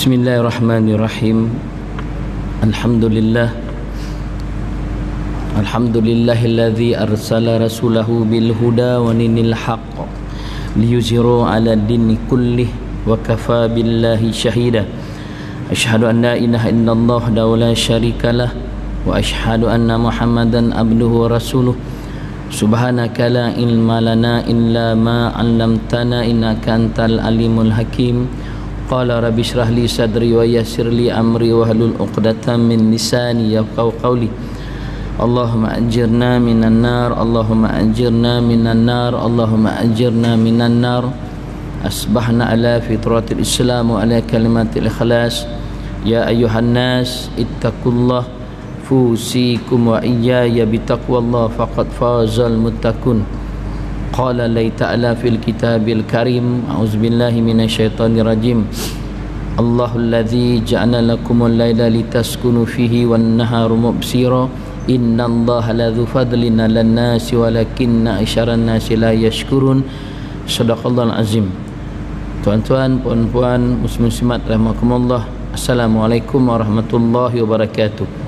Bismillahirrahmanirrahim. Alhamdulillahilladzi arsala rasulahu bil huda wa dinil haqq liyuzhiru 'ala dini kullih wa kafa billahi syahida. Asyhadu an la ilaha illallah wa la syarikalah wa asyhadu anna Muhammadan abduhu wa rasuluh. Subhanaka la ilma lana illa ma 'allamtana innaka antal alimul hakim. Qala rabbi shrah li sadri wa yassir li amri wahlul 'uqdatam min lisani yafqahu qawli. Allahumma ajirna minan nar, Allahumma ajirna minan nar, Allahumma ajirna minan nar. Asbahna ala fitratil Islam wa ala kalimatil ikhlas. Ya ayyuhan nas ittaqullah fusikum wa iyaya bitaqwallah faqad fazal muttaqun. Qala la ta'ala fil kitabil karim. A'udzubillahi minasyaitonir rajim. Allahul ladzi ja'ala lakumul laila litaskunu fihi wan nahara mubsira. Innallaha ladzu fadlin 'alan nasi walakinna aktsaran nasi la yashkurun. Shadaqallahul azim. Tuan-tuan, puan-puan, muslimat rahimakumullah. Assalamualaikum warahmatullahi wabarakatuh.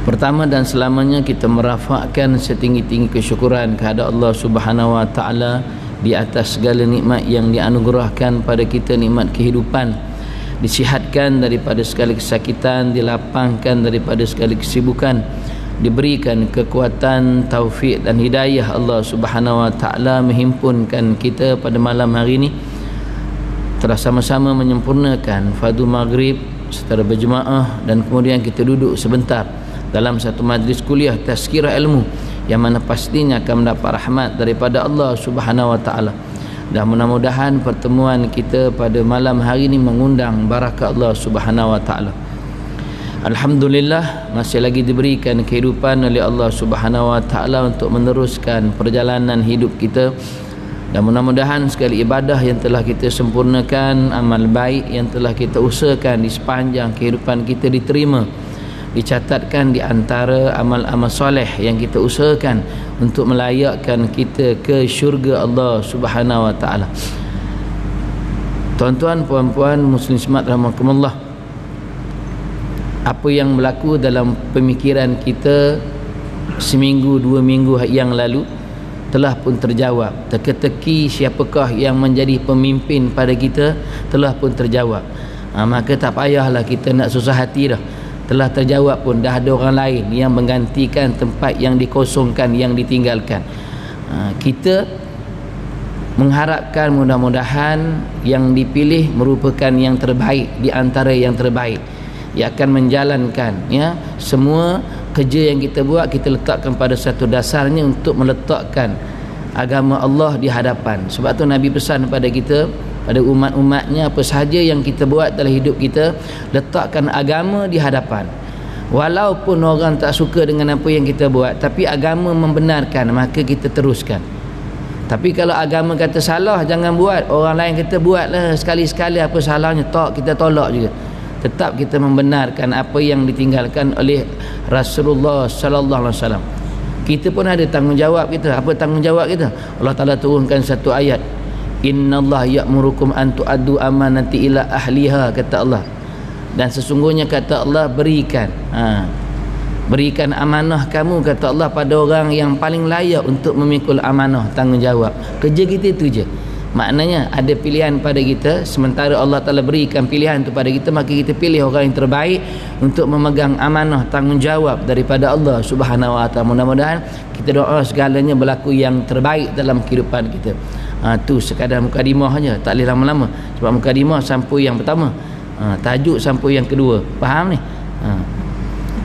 Pertama dan selamanya kita merafakkan setinggi-tinggi kesyukuran kepada Allah Subhanahu wa taala di atas segala nikmat yang dianugerahkan pada kita, nikmat kehidupan, disihatkan daripada segala kesakitan, dilapangkan daripada segala kesibukan, diberikan kekuatan, taufik dan hidayah Allah Subhanahu wa taala menghimpunkan kita pada malam hari ini telah sama-sama menyempurnakan fardu maghrib secara berjemaah, dan kemudian kita duduk sebentar dalam satu majlis kuliah tazkirah ilmu yang mana pastinya akan mendapat rahmat daripada Allah Subhanahu wa taala. Dan mudah-mudahan pertemuan kita pada malam hari ini mengundang barakah Allah Subhanahu wa taala. Alhamdulillah masih lagi diberikan kehidupan oleh Allah Subhanahu wa taala untuk meneruskan perjalanan hidup kita, dan mudah-mudahan sekali ibadah yang telah kita sempurnakan, amal baik yang telah kita usahakan di sepanjang kehidupan kita diterima, dicatatkan di antara amal-amal soleh yang kita usahakan untuk melayakkan kita ke syurga Allah Subhanahu wa taala. Tuan-tuan, puan-puan, muslimat rahimakumullah, apa yang berlaku dalam pemikiran kita seminggu dua minggu yang lalu telah pun terjawab. Teka-teki siapakah yang menjadi pemimpin pada kita telah pun terjawab. Maka tak payahlah kita nak susah hati dah. Telah terjawab pun, dah ada orang lain yang menggantikan tempat yang dikosongkan, yang ditinggalkan. Kita mengharapkan mudah-mudahan yang dipilih merupakan yang terbaik di antara yang terbaik, yang akan menjalankan semua kerja yang kita buat, kita letakkan pada satu dasarnya untuk meletakkan agama Allah di hadapan. Sebab tu Nabi pesan pada kita, pada umat-umatnya, apa sahaja yang kita buat dalam hidup kita, letakkan agama di hadapan. Walaupun orang tak suka dengan apa yang kita buat, tapi agama membenarkan, maka kita teruskan. Tapi kalau agama kata salah, jangan buat. Orang lain kata buatlah sekali-sekali, apa salahnya, tak, kita tolak juga. Tetap kita membenarkan apa yang ditinggalkan oleh Rasulullah sallallahu alaihi wasallam. Kita pun ada tanggungjawab kita. Apa tanggungjawab kita? Allah Taala turunkan satu ayat, innallaha ya'murukum an tu'addu amanati ila ahliha, kata Allah. Dan sesungguhnya kata Allah, berikan amanah kamu, kata Allah, pada orang yang paling layak untuk memikul amanah, tanggungjawab. Kerja kita itu je. Maknanya ada pilihan pada kita. Sementara Allah Ta'ala berikan pilihan itu pada kita, maka kita pilih orang yang terbaik untuk memegang amanah, tanggungjawab daripada Allah Subhanahu wa ta'ala. Mudah-mudahan kita doa segalanya berlaku yang terbaik dalam kehidupan kita. Tu sekadar mukadimah saja, tak boleh lama-lama. Sebab mukadimah sampul yang pertama, tajuk sampul yang kedua. Faham ni?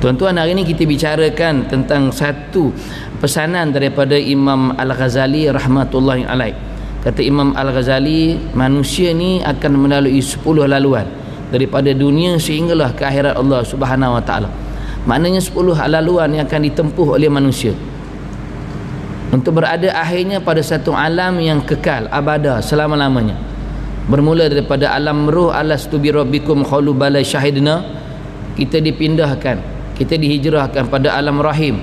Tuan-tuan, hari ini kita bicarakan tentang satu pesanan daripada Imam Al-Ghazali rahmatullahi alaih. Kata Imam Al-Ghazali, manusia ni akan melalui 10 laluan daripada dunia sehinggalah ke akhirat Allah Subhanahu wa taala. Maknanya 10 laluan yang akan ditempuh oleh manusia untuk berada akhirnya pada satu alam yang kekal abada selama-lamanya. Bermula daripada alam ruh, alastu bi rabbikum qalu bala syahidna, kita dipindahkan, kita dihijrahkan pada alam rahim.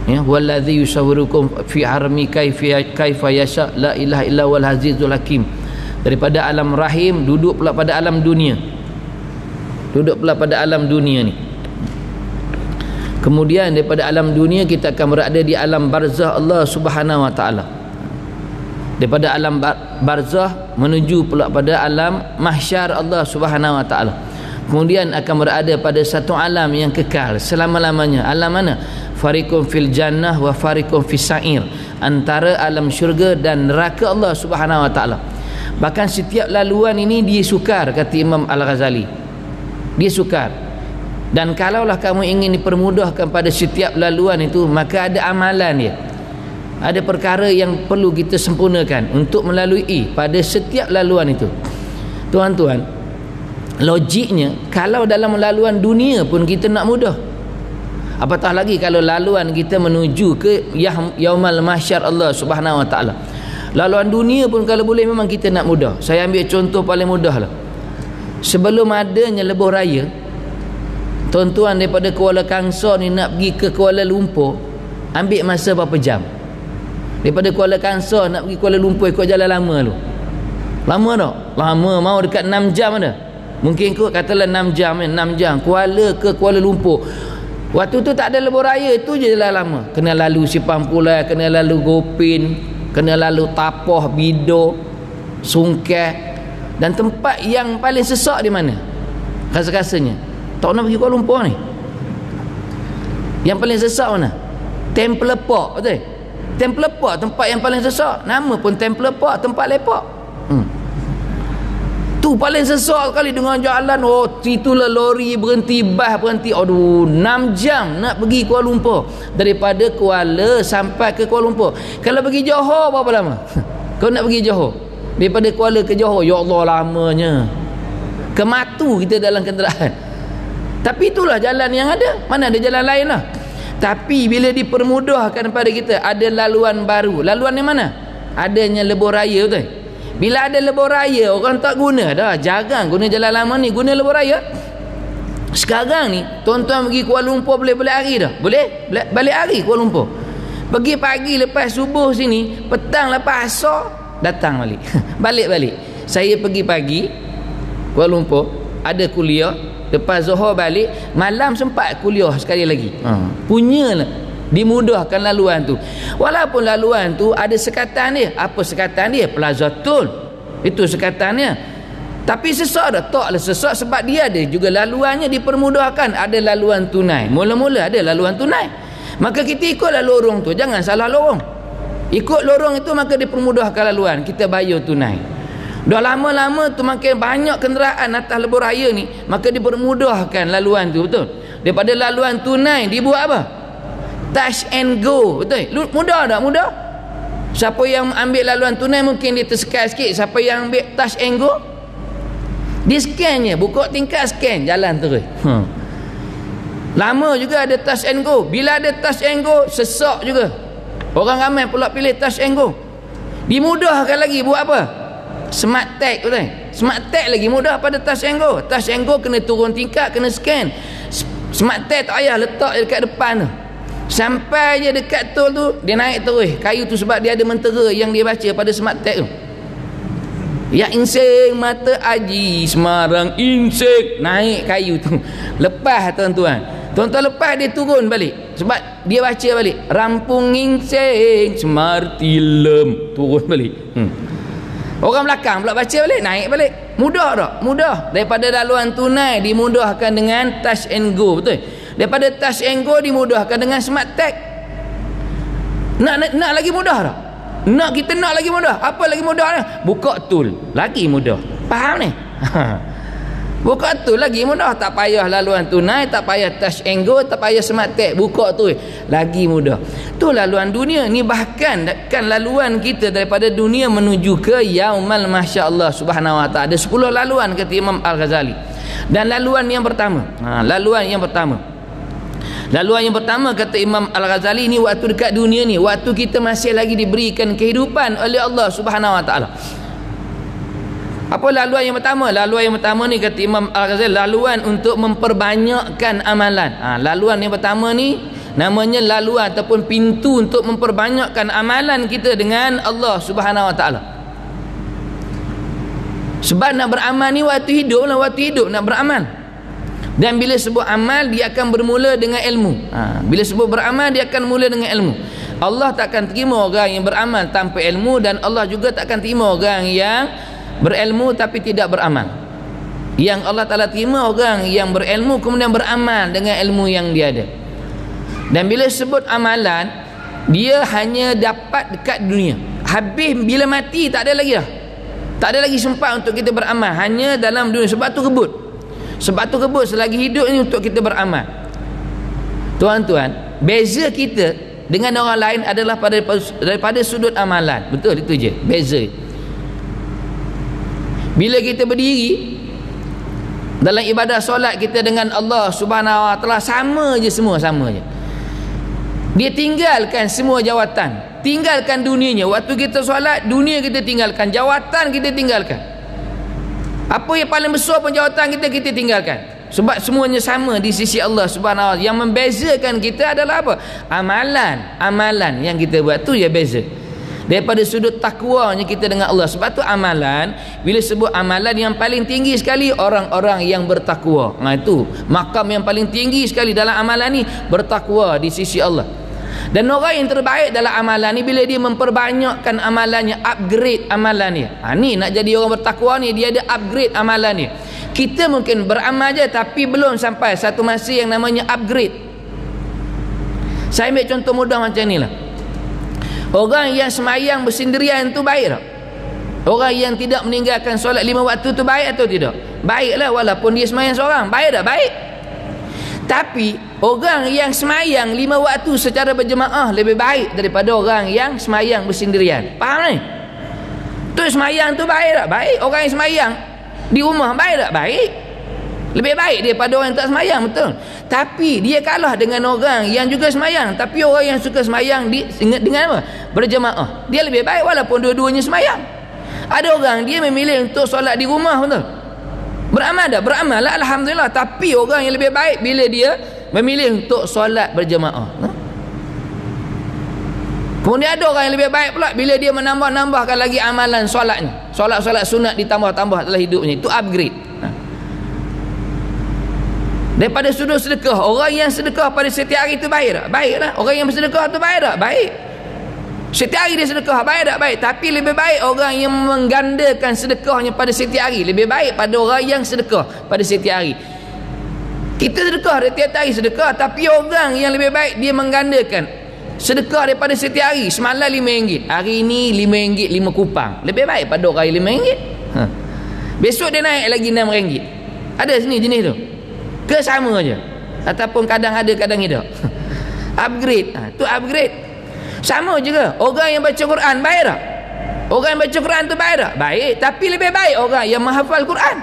Wallazi yusawwirukum fi harmi kaifa yasha la ilaha illa wal azizul hakim. Daripada alam rahim duduk pula pada alam dunia. Duduk pula pada alam dunia ni. Kemudian daripada alam dunia kita akan berada di alam barzah Allah Subhanahu wa taala. Daripada alam barzah menuju pula pada alam mahsyar Allah Subhanahu wa taala. Kemudian akan berada pada satu alam yang kekal selama-lamanya. Alam mana? Fariqun fil jannah wa fariqun fis sa'ir. Antara alam syurga dan neraka Allah Subhanahu wa taala. Bahkan setiap laluan ini dia sukar, kata Imam Al-Ghazali. Dia sukar. Dan kalaulah kamu ingin dipermudahkan pada setiap laluan itu, maka ada amalan dia. Ada perkara yang perlu kita sempurnakan untuk melalui pada setiap laluan itu. Tuan-tuan, logiknya kalau dalam laluan dunia pun kita nak mudah, apatah lagi kalau laluan kita menuju ke yaumal mahsyar Allah Subhanahu wa taala. Laluan dunia pun kalau boleh memang kita nak mudah. Saya ambil contoh paling mudah lah. Sebelum adanya lebuh raya, tuan-tuan daripada Kuala Kangsar ni nak pergi ke Kuala Lumpur ambil masa berapa jam? Daripada Kuala Kangsar nak pergi Kuala Lumpur ikut jalan lama tu, lama tak? Lama, mau dekat 6 jam ada. Mungkin kot katalah 6 jam kan, 6 jam Kuala ke Kuala Lumpur. Waktu tu tak ada lebuh raya, tu je jalan lama. Kena lalu Simpang Pulai, kena lalu Gopin, kena lalu Tapah, Bido, Sungkai. Dan tempat yang paling sesak di mana? Rasa-rasanya tak nak pergi Kuala Lumpur ni. Yang paling sesak mana? Temple Park, betul? Temple Park tempat yang paling sesak. Nama pun Temple Park, tempat lepak. Tu paling sesak sekali dengan jalan. Oh, itulah lori berhenti, bas berhenti. Aduh, 6 jam nak pergi Kuala Lumpur. Daripada Kuala sampai ke Kuala Lumpur. Kalau pergi Johor berapa lama? Kau nak pergi Johor daripada Kuala ke Johor, ya Allah lamanya. Kematu kita dalam kenderaan. Tapi itulah jalan yang ada. Mana ada jalan lain lah. Tapi bila dipermudahkan pada kita, ada laluan baru. Laluan yang mana? Adanya lebuh raya, betul? Bila ada lebuh raya, orang tak guna dah. Jarang guna jalan lama ni, guna lebuh raya. Sekarang ni tuan-tuan pergi Kuala Lumpur boleh balik hari dah. Boleh balik hari Kuala Lumpur. Pergi pagi lepas subuh sini, petang lepas asar datang balik. Balik-balik. Saya pergi pagi Kuala Lumpur, ada kuliah, lepas Zuhur balik, malam sempat kuliah sekali lagi. Punyalah dimudahkan laluan tu. Walaupun laluan tu ada sekatan dia. Apa sekatan dia? Plaza Tol. Itu sekatannya. Tapi sesak dah. Taklah sesak sebab dia ada juga laluannya dipermudahkan. Ada laluan tunai. Mula-mula ada laluan tunai. Maka kita ikutlah lorong tu. Jangan salah lorong. Ikut lorong itu maka dipermudahkan laluan. Kita bayar tunai. Dah lama-lama tu makin banyak kenderaan atas lebuh raya ni, maka dipermudahkan laluan tu, betul? Daripada laluan tunai dibuat apa? Touch and go, betul? Mudah tak? Mudah. Siapa yang ambil laluan tunai mungkin dia tersekat sikit. Siapa yang ambil touch and go, dia scan je, buka tingkat scan, jalan terus. Lama juga ada touch and go. Bila ada touch and go, sesak juga. Orang ramai pula pilih touch and go. Dimudahkan lagi buat apa? Smart tag, betul? Smart tag lagi mudah pada touch and go. Touch and go kena turun tingkat, kena scan. Smart tag tak payah letak dekat depan tu. Sampai je dekat tol tu, dia naik terus kayu tu sebab dia ada mentera yang dia baca pada smart tag tu. Ya insing mata aji Semarang insing, naik kayu tu. Lepas tuan-tuan lepas dia turun balik sebab dia baca balik rampung insing Semarti lem, turun balik. Orang belakang pula baca balik, naik balik. Mudah tak? Mudah. Daripada laluan tunai dimudahkan dengan touch and go, betul? Daripada touch and go dimudahkan dengan smart tag. Nak lagi mudah tak? Kita nak lagi mudah. Apa lagi mudah ni? Buka tool lagi mudah. Faham ni? Buka tool lagi mudah. Tak payah laluan tunai, tak payah touch and go, tak payah smart tag. Buka tool lagi mudah. Tu laluan dunia ni. Bahkan kan laluan kita daripada dunia menuju ke yaumal mahsyar Allah Subhanahu wa taala. Ada 10 laluan kata Imam Al-Ghazali. Dan laluan yang pertama, laluan yang pertama kata Imam Al-Ghazali ni, waktu dekat dunia ni, waktu kita masih lagi diberikan kehidupan oleh Allah Subhanahu wa taala. Apa laluan yang pertama? Laluan yang pertama ni kata Imam Al-Ghazali, laluan untuk memperbanyakkan amalan. Laluan yang pertama ni namanya laluan ataupun pintu untuk memperbanyakkan amalan kita dengan Allah Subhanahu wa taala. Sebab nak beramal ni waktu hidup lah, waktu hidup nak beramal. Dan bila sebut amal, dia akan bermula dengan ilmu. Bila sebut beramal, dia akan mula dengan ilmu. Allah takkan terima orang yang beramal tanpa ilmu, dan Allah juga takkan terima orang yang berilmu tapi tidak beramal. Yang Allah Ta'ala terima orang yang berilmu kemudian beramal dengan ilmu yang dia ada. Dan bila sebut amalan, dia hanya dapat dekat dunia. Habis bila mati tak ada lagi dah. Tak ada lagi sempat untuk kita beramal, hanya dalam dunia. Sebab tu kebut. Sebab tu kebut selagi hidup ni untuk kita beramal. Tuan-tuan, beza kita dengan orang lain adalah daripada sudut amalan. Betul, itu je beza. Bila kita berdiri dalam ibadah solat kita dengan Allah Subhanahu Wa Taala, sama je, semua sama je. Dia tinggalkan semua jawatan, tinggalkan dunianya. Waktu kita solat, dunia kita tinggalkan, jawatan kita tinggalkan. Apa yang paling besar pun jawatan kita tinggalkan. Sebab semuanya sama di sisi Allah Subhanahu Wa Taala. Yang membezakan kita adalah apa? Amalan yang kita buat tu ya beza. Daripada sudut takwanya kita dengan Allah. Sebab tu amalan, bila sebut amalan yang paling tinggi sekali, orang-orang yang bertakwa. Itu makam yang paling tinggi sekali dalam amalan ni, bertakwa di sisi Allah. Dan orang yang terbaik dalam amalan ni, bila dia memperbanyakkan amalannya, upgrade amalannya. Ni nak jadi orang bertakwa ni, dia ada upgrade amalannya. Kita mungkin beramal je tapi belum sampai satu masa yang namanya upgrade. Saya ambil contoh mudah macam ni lah. Orang yang semayang bersendirian tu baik tak? Orang yang tidak meninggalkan solat 5 waktu tu baik atau tidak? Baiklah, walaupun dia semayang seorang. Baik tak? Baik. Tapi orang yang semayang 5 waktu secara berjemaah lebih baik daripada orang yang semayang bersendirian. Faham ni? Tu semayang tu baik tak? Baik. Orang yang semayang di rumah baik tak? Baik. Lebih baik daripada orang yang tak semayang, betul. Tapi dia kalah dengan orang yang juga semayang. Tapi orang yang suka semayang dengan apa? Berjemaah. Dia lebih baik walaupun dua-duanya semayang. Ada orang dia memilih untuk solat di rumah, betul. Beramal dah, beramal lah, alhamdulillah. Tapi orang yang lebih baik bila dia memilih untuk solat berjemaah. Kemudian ada orang yang lebih baik pula bila dia menambah-nambahkan lagi amalan solatnya. Solat-solat sunat ditambah-tambah dalam hidupnya. Itu upgrade. Daripada sudut sedekah, orang yang sedekah pada setiap hari itu baik tak? Baik lah. Orang yang bersedekah itu baik tak? Baik. Setiap hari dia sedekah, baik tak? Baik. Tapi lebih baik orang yang menggandakan sedekahnya pada setiap hari. Lebih baik pada orang yang sedekah pada setiap hari. Kita sedekah setiap hari sedekah, tapi orang yang lebih baik dia menggandakan sedekah daripada setiap hari. Semalam RM5, hari ini RM5, 5 kupang. Lebih baik pada orang yang RM5. Besok dia naik lagi RM6. Ada sini jenis tu. Ke sama je, ataupun kadang ada kadang tidak. Upgrade. Tu upgrade. Sama juga orang yang baca Quran, baik tak? Orang yang baca Quran tu baik tak? Baik. Tapi lebih baik orang yang menghafal Quran.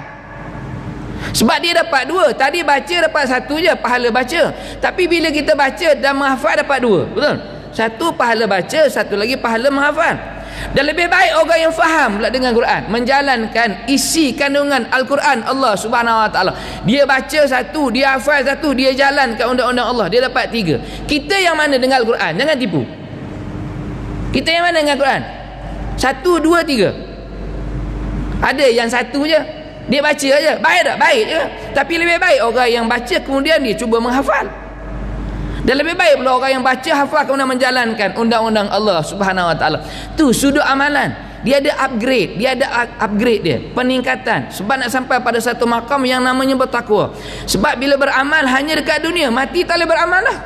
Sebab dia dapat dua. Tadi baca dapat satu je, pahala baca. Tapi bila kita baca dan menghafal dapat dua. Betul? Satu pahala baca, satu lagi pahala menghafal. Dan lebih baik orang yang faham pula dengan Quran, menjalankan isi kandungan Al-Quran Allah Subhanahu Wa Taala. Dia baca satu, dia hafal satu, dia jalankan undang-undang Allah, dia dapat 3. Kita yang mana dengan Al-Quran? Jangan tipu. Kita yang mana dengan Quran? 1, 2, 3. Ada yang satu je, dia baca aja. Baik tak? Baik je. Tapi lebih baik orang yang baca kemudian dia cuba menghafal. Dan lebih baik pula orang yang baca, hafal kemudian menjalankan undang-undang Allah Subhanahu Wa Taala. Tu sudut amalan. Dia ada upgrade, dia, peningkatan. Sebab nak sampai pada satu makam yang namanya bertakwa. Sebab bila beramal hanya dekat dunia, mati tak boleh beramal lah.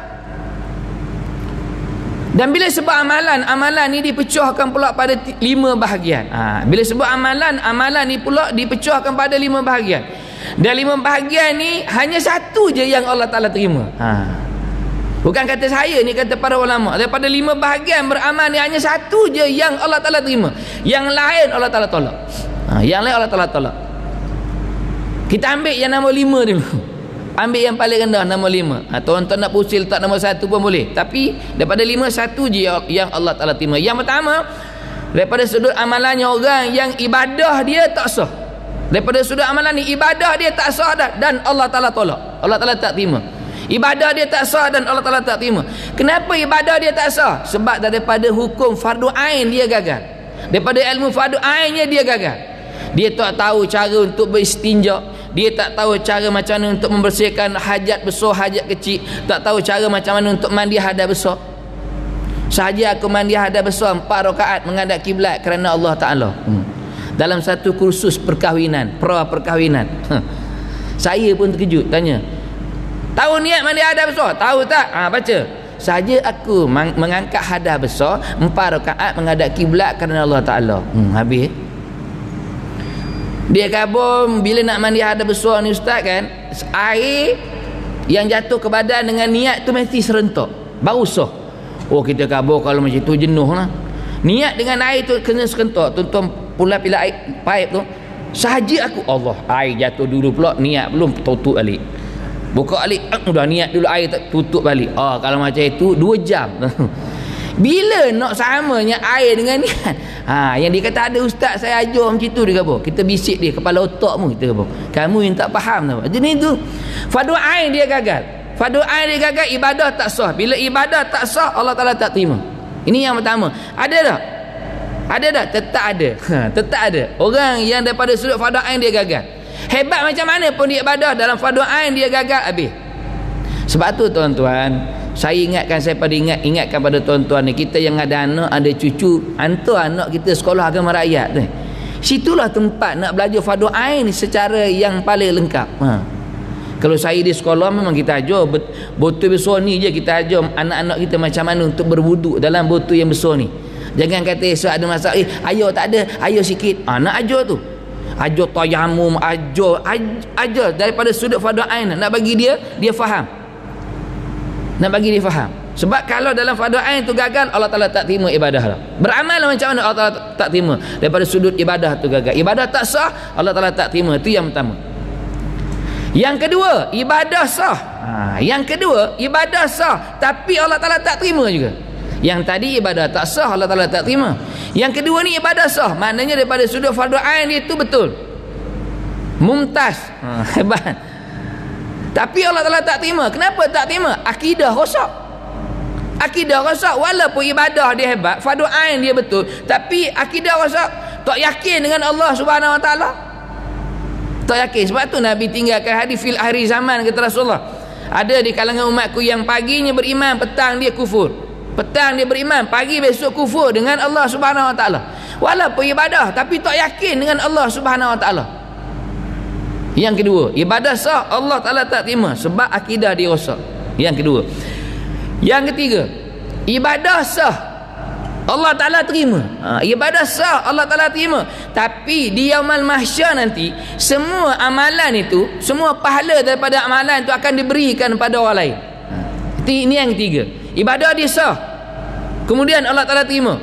Dan bila sebut amalan ni dipecahkan pula pada 5 bahagian. Bila sebut amalan ni pula dipecahkan pada 5 bahagian. Dan 5 bahagian ni hanya satu je yang Allah Ta'ala terima. Bukan kata saya ni, kata para ulama. Daripada 5 bahagian beramal ni hanya satu je yang Allah Ta'ala terima. Yang lain Allah Ta'ala tolak. Yang lain Allah Ta'ala tolak. Kita ambil yang nombor 5 dulu. Ambil yang paling rendah, nombor 5. Tuan-tuan nak pusing letak nombor 1 pun boleh. Tapi daripada 5, satu je yang Allah Ta'ala terima. Yang pertama, daripada sudut amalannya orang yang ibadah dia tak sah. Daripada sudut amalan ni, ibadah dia tak sah dah, dan Allah Ta'ala tolak. Allah Ta'ala tak terima. Ibadah dia tak sah dan Allah Ta'ala tak terima. Kenapa ibadah dia tak sah? Sebab daripada hukum fardu ain dia gagal. Daripada ilmu fardu ainnya dia gagal. Dia tak tahu cara untuk beristinja, dia tak tahu cara macam mana untuk membersihkan hajat besar, hajat kecil, tak tahu cara macam mana untuk mandi hadas besar. Sahaja aku mandi hadas besar 4 rakaat menghadap kiblat kerana Allah Ta'ala. Dalam satu kursus perkahwinan, perkahwinan. Saya pun terkejut, tanya, tahu niat mandi hadas besar? Tahu tak? Baca. Sahaja aku mengangkat hadas besar 4 rakaat menghadap kiblat kerana Allah Ta'ala. Habis. Dia kabur bila nak mandi hadas besar ni ustaz kan, air yang jatuh ke badan dengan niat tu mesti serentak, baru sah. Oh, kita kabur kalau macam tu jenuh lah. Niat dengan air tu kena serentak. Tuan-tuan pula pila air paip tu, sahaja aku Allah, air jatuh dulu pula, niat belum, tutup balik, buka balik, dah niat dulu, air tutup balik. Kalau macam itu 2 jam. Bila nak samanya air dengan niat? Yang dia kata ada ustaz saya ajar macam tu, dia kata kita bisik dia kepala otakmu, kita kata kamu yang tak faham tau. Jadi tu fardu ain dia gagal. Fardu ain dia gagal, ibadah tak sah. Bila ibadah tak sah, Allah Taala tak terima. Ini yang pertama. Ada tak? Ada tak? Tetap ada. Tetap ada orang yang daripada sudut fardu ain dia gagal. Hebat macam mana pun dia ibadah, dalam fardu ain dia gagal habis. Sebab tu tuan-tuan, saya ingatkan pada tuan-tuan ni, kita yang ada anak, ada cucu, hantar anak kita sekolah agama rakyat tu. Situlah tempat nak belajar fardu ain secara yang paling lengkap. Kalau saya di sekolah memang kita ajar botol besar ni je, kita ajar anak-anak kita macam mana untuk berwuduk dalam botol yang besar ni. Jangan kata esok ada masalah, ayo tak ada, ayo sikit. Nak ajar tu, ajar tayamum, ajar daripada sudut fardu ain, nak bagi dia faham. Nak bagi dia faham. Sebab kalau dalam fardu ain tu gagal, Allah Ta'ala tak terima ibadah lah. Beramal macam mana Allah Ta'ala tak terima? Daripada sudut ibadah tu gagal, ibadah tak sah, Allah Ta'ala tak terima. Itu yang pertama. Yang kedua, ibadah sah. Yang kedua, ibadah sah, tapi Allah Ta'ala tak terima juga. Yang tadi ibadah tak sah, Allah Ta'ala tak terima. Yang kedua ni ibadah sah, maknanya daripada sudut fardu ain dia tu betul, mumtaz, hebat. Tapi Allah Ta'ala tak terima. Kenapa tak terima? Akidah rosak. Akidah rosak. Walaupun ibadah dia hebat, fardu ain dia betul, tapi akidah rosak. Tak yakin dengan Allah Subhanahu Wa Ta'ala. Tak yakin. Sebab tu Nabi tinggalkan hadis fil akhir zaman, kata Rasulullah. Ada di kalangan umatku yang paginya beriman, petang dia kufur. Petang dia beriman, pagi besok kufur dengan Allah Subhanahu Wa Ta'ala. Walaupun ibadah, tapi tak yakin dengan Allah Subhanahu Wa Ta'ala. Yang kedua, ibadah sah, Allah Ta'ala tak terima sebab akidah dia rosak. Yang kedua. Yang ketiga, ibadah sah, Allah Ta'ala terima. Ibadah sah, Allah Ta'ala terima, tapi di yaumul mahsyar nanti, semua amalan itu, semua pahala daripada amalan itu akan diberikan kepada orang lain. Ini yang ketiga. Ibadah dia sah, kemudian Allah Ta'ala terima.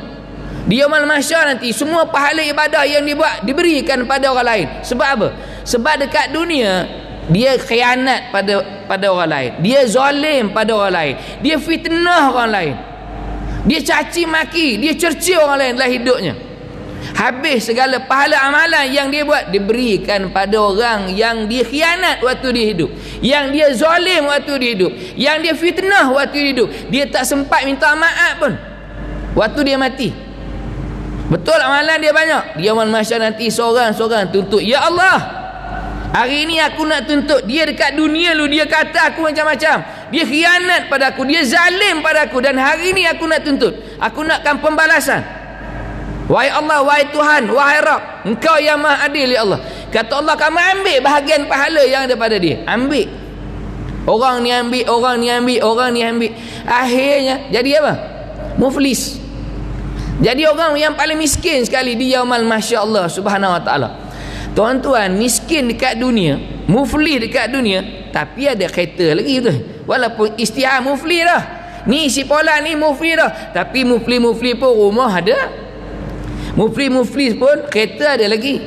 Di yaumul mahsyar nanti, semua pahala ibadah yang dibuat diberikan kepada orang lain. Sebab apa? Sebab dekat dunia dia khianat pada orang lain, dia zalim pada orang lain, dia fitnah orang lain, dia caci maki, dia cerca orang lain dalam hidupnya. Habis segala pahala amalan yang dia buat diberikan pada orang yang dia khianat waktu dia hidup, yang dia zalim waktu dia hidup, yang dia fitnah waktu dia hidup. Dia tak sempat minta maaf pun waktu dia mati. Betul amalan dia banyak. Dia yaumul mahsyar nanti seorang-seorang tuntut, ya Allah, hari ini aku nak tuntut dia. Dekat dunia lu dia kata aku macam-macam, dia khianat pada aku, dia zalim pada aku, dan hari ini aku nak tuntut, aku nakkan pembalasan. Wahai Allah, wahai Tuhan, wahai Rabb, Engkau yang maha adil ya Allah. Kata Allah, kamu ambil bahagian pahala yang ada pada dia. Ambil. Orang ni ambil, orang ni ambil, orang ni ambil. Akhirnya jadi apa? Muflis. Jadi orang yang paling miskin sekali di yaumul mahsyar Allah Subhanahu Wa Ta'ala. Tuan-tuan, miskin dekat dunia, muflis dekat dunia, tapi ada kereta lagi tu. Walaupun istihar muflis dah, ni si Polan ni muflis dah, tapi muflis-muflis pun rumah ada, muflis-muflis pun kereta ada lagi.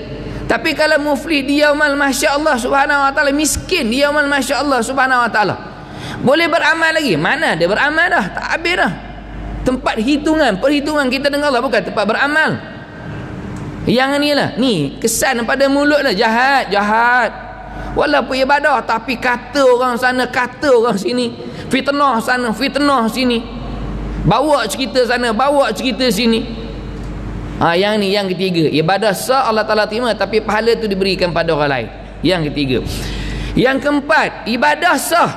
Tapi kalau muflis di yaumul mahsyar Allah Subhanahu Wa Ta'ala, miskin di yaumul mahsyar Allah Subhanahu Wa Ta'ala, boleh beramal lagi? Mana dia beramal dah? Tak habis dah. Tempat perhitungan kita dengan Allah, bukan tempat beramal. Yang ni lah, ni kesan pada mulut lah, jahat. Walaupun ibadah, tapi kata orang sana, kata orang sini, fitnah sana, fitnah sini, bawa cerita sana, bawa cerita sini. Yang ni yang ketiga, ibadah sah Allah Ta'ala terima tapi pahala tu diberikan pada orang lain. Yang ketiga. Yang keempat, ibadah sah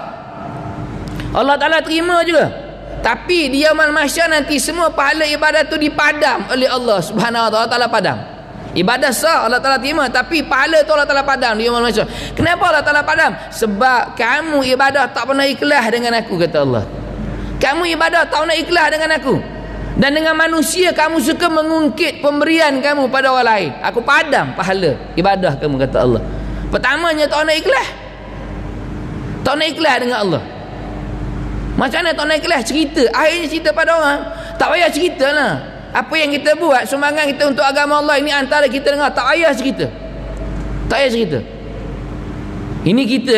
Allah Ta'ala terima juga, tapi di yaumul mahsyar nanti semua pahala ibadah tu dipadam oleh Allah Subhanahu wa taala. Padam. Ibadah sah Allah Ta'ala terima tapi pahala tu Allah Ta'ala padam di yaumul mahsyar. Kenapa Allah Ta'ala padam? Sebab kamu ibadah tak pernah ikhlas dengan aku, kata Allah. Kamu ibadah tak pernah ikhlas dengan aku, dan dengan manusia kamu suka mengungkit pemberian kamu pada orang lain. Aku padam pahala ibadah kamu, kata Allah. Pertamanya tak nak ikhlas. Tak nak ikhlas dengan Allah. Macam mana tak nak ikhlas? Cerita. Akhirnya cerita pada orang. Tak payah cerita lah. Apa yang kita buat, sumbangan kita untuk agama Allah, ini antara kita dengar. Tak payah cerita. Tak payah cerita. Ini kita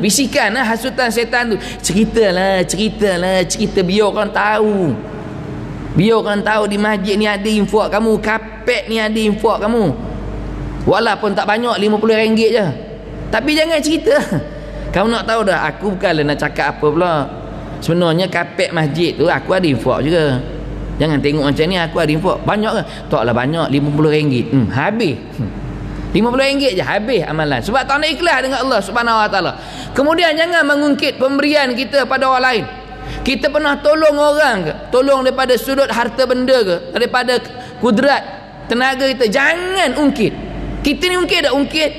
bisikan hasutan setan tu. Ceritalah. Biar orang tahu. Biar orang tahu di masjid ni ada infak kamu. Kapet ni ada infak kamu. Walaupun tak banyak, RM50 je. Tapi jangan cerita. Kamu nak tahu dah, aku bukanlah nak cakap apa pula. Sebenarnya kapet masjid tu aku ada infak juga. Jangan tengok macam ni aku ada infak. Banyak ke? Taklah banyak, RM50. Habis. RM50 je habis amalan. Sebab tak nak ikhlas dengan Allah Subhanahu wa taala. Kemudian jangan mengungkit pemberian kita pada orang lain. Kita pernah tolong orang ke? Tolong daripada sudut harta benda ke? Daripada kudrat tenaga kita. Jangan ungkit. Kita ni ungkit tak? Ungkit.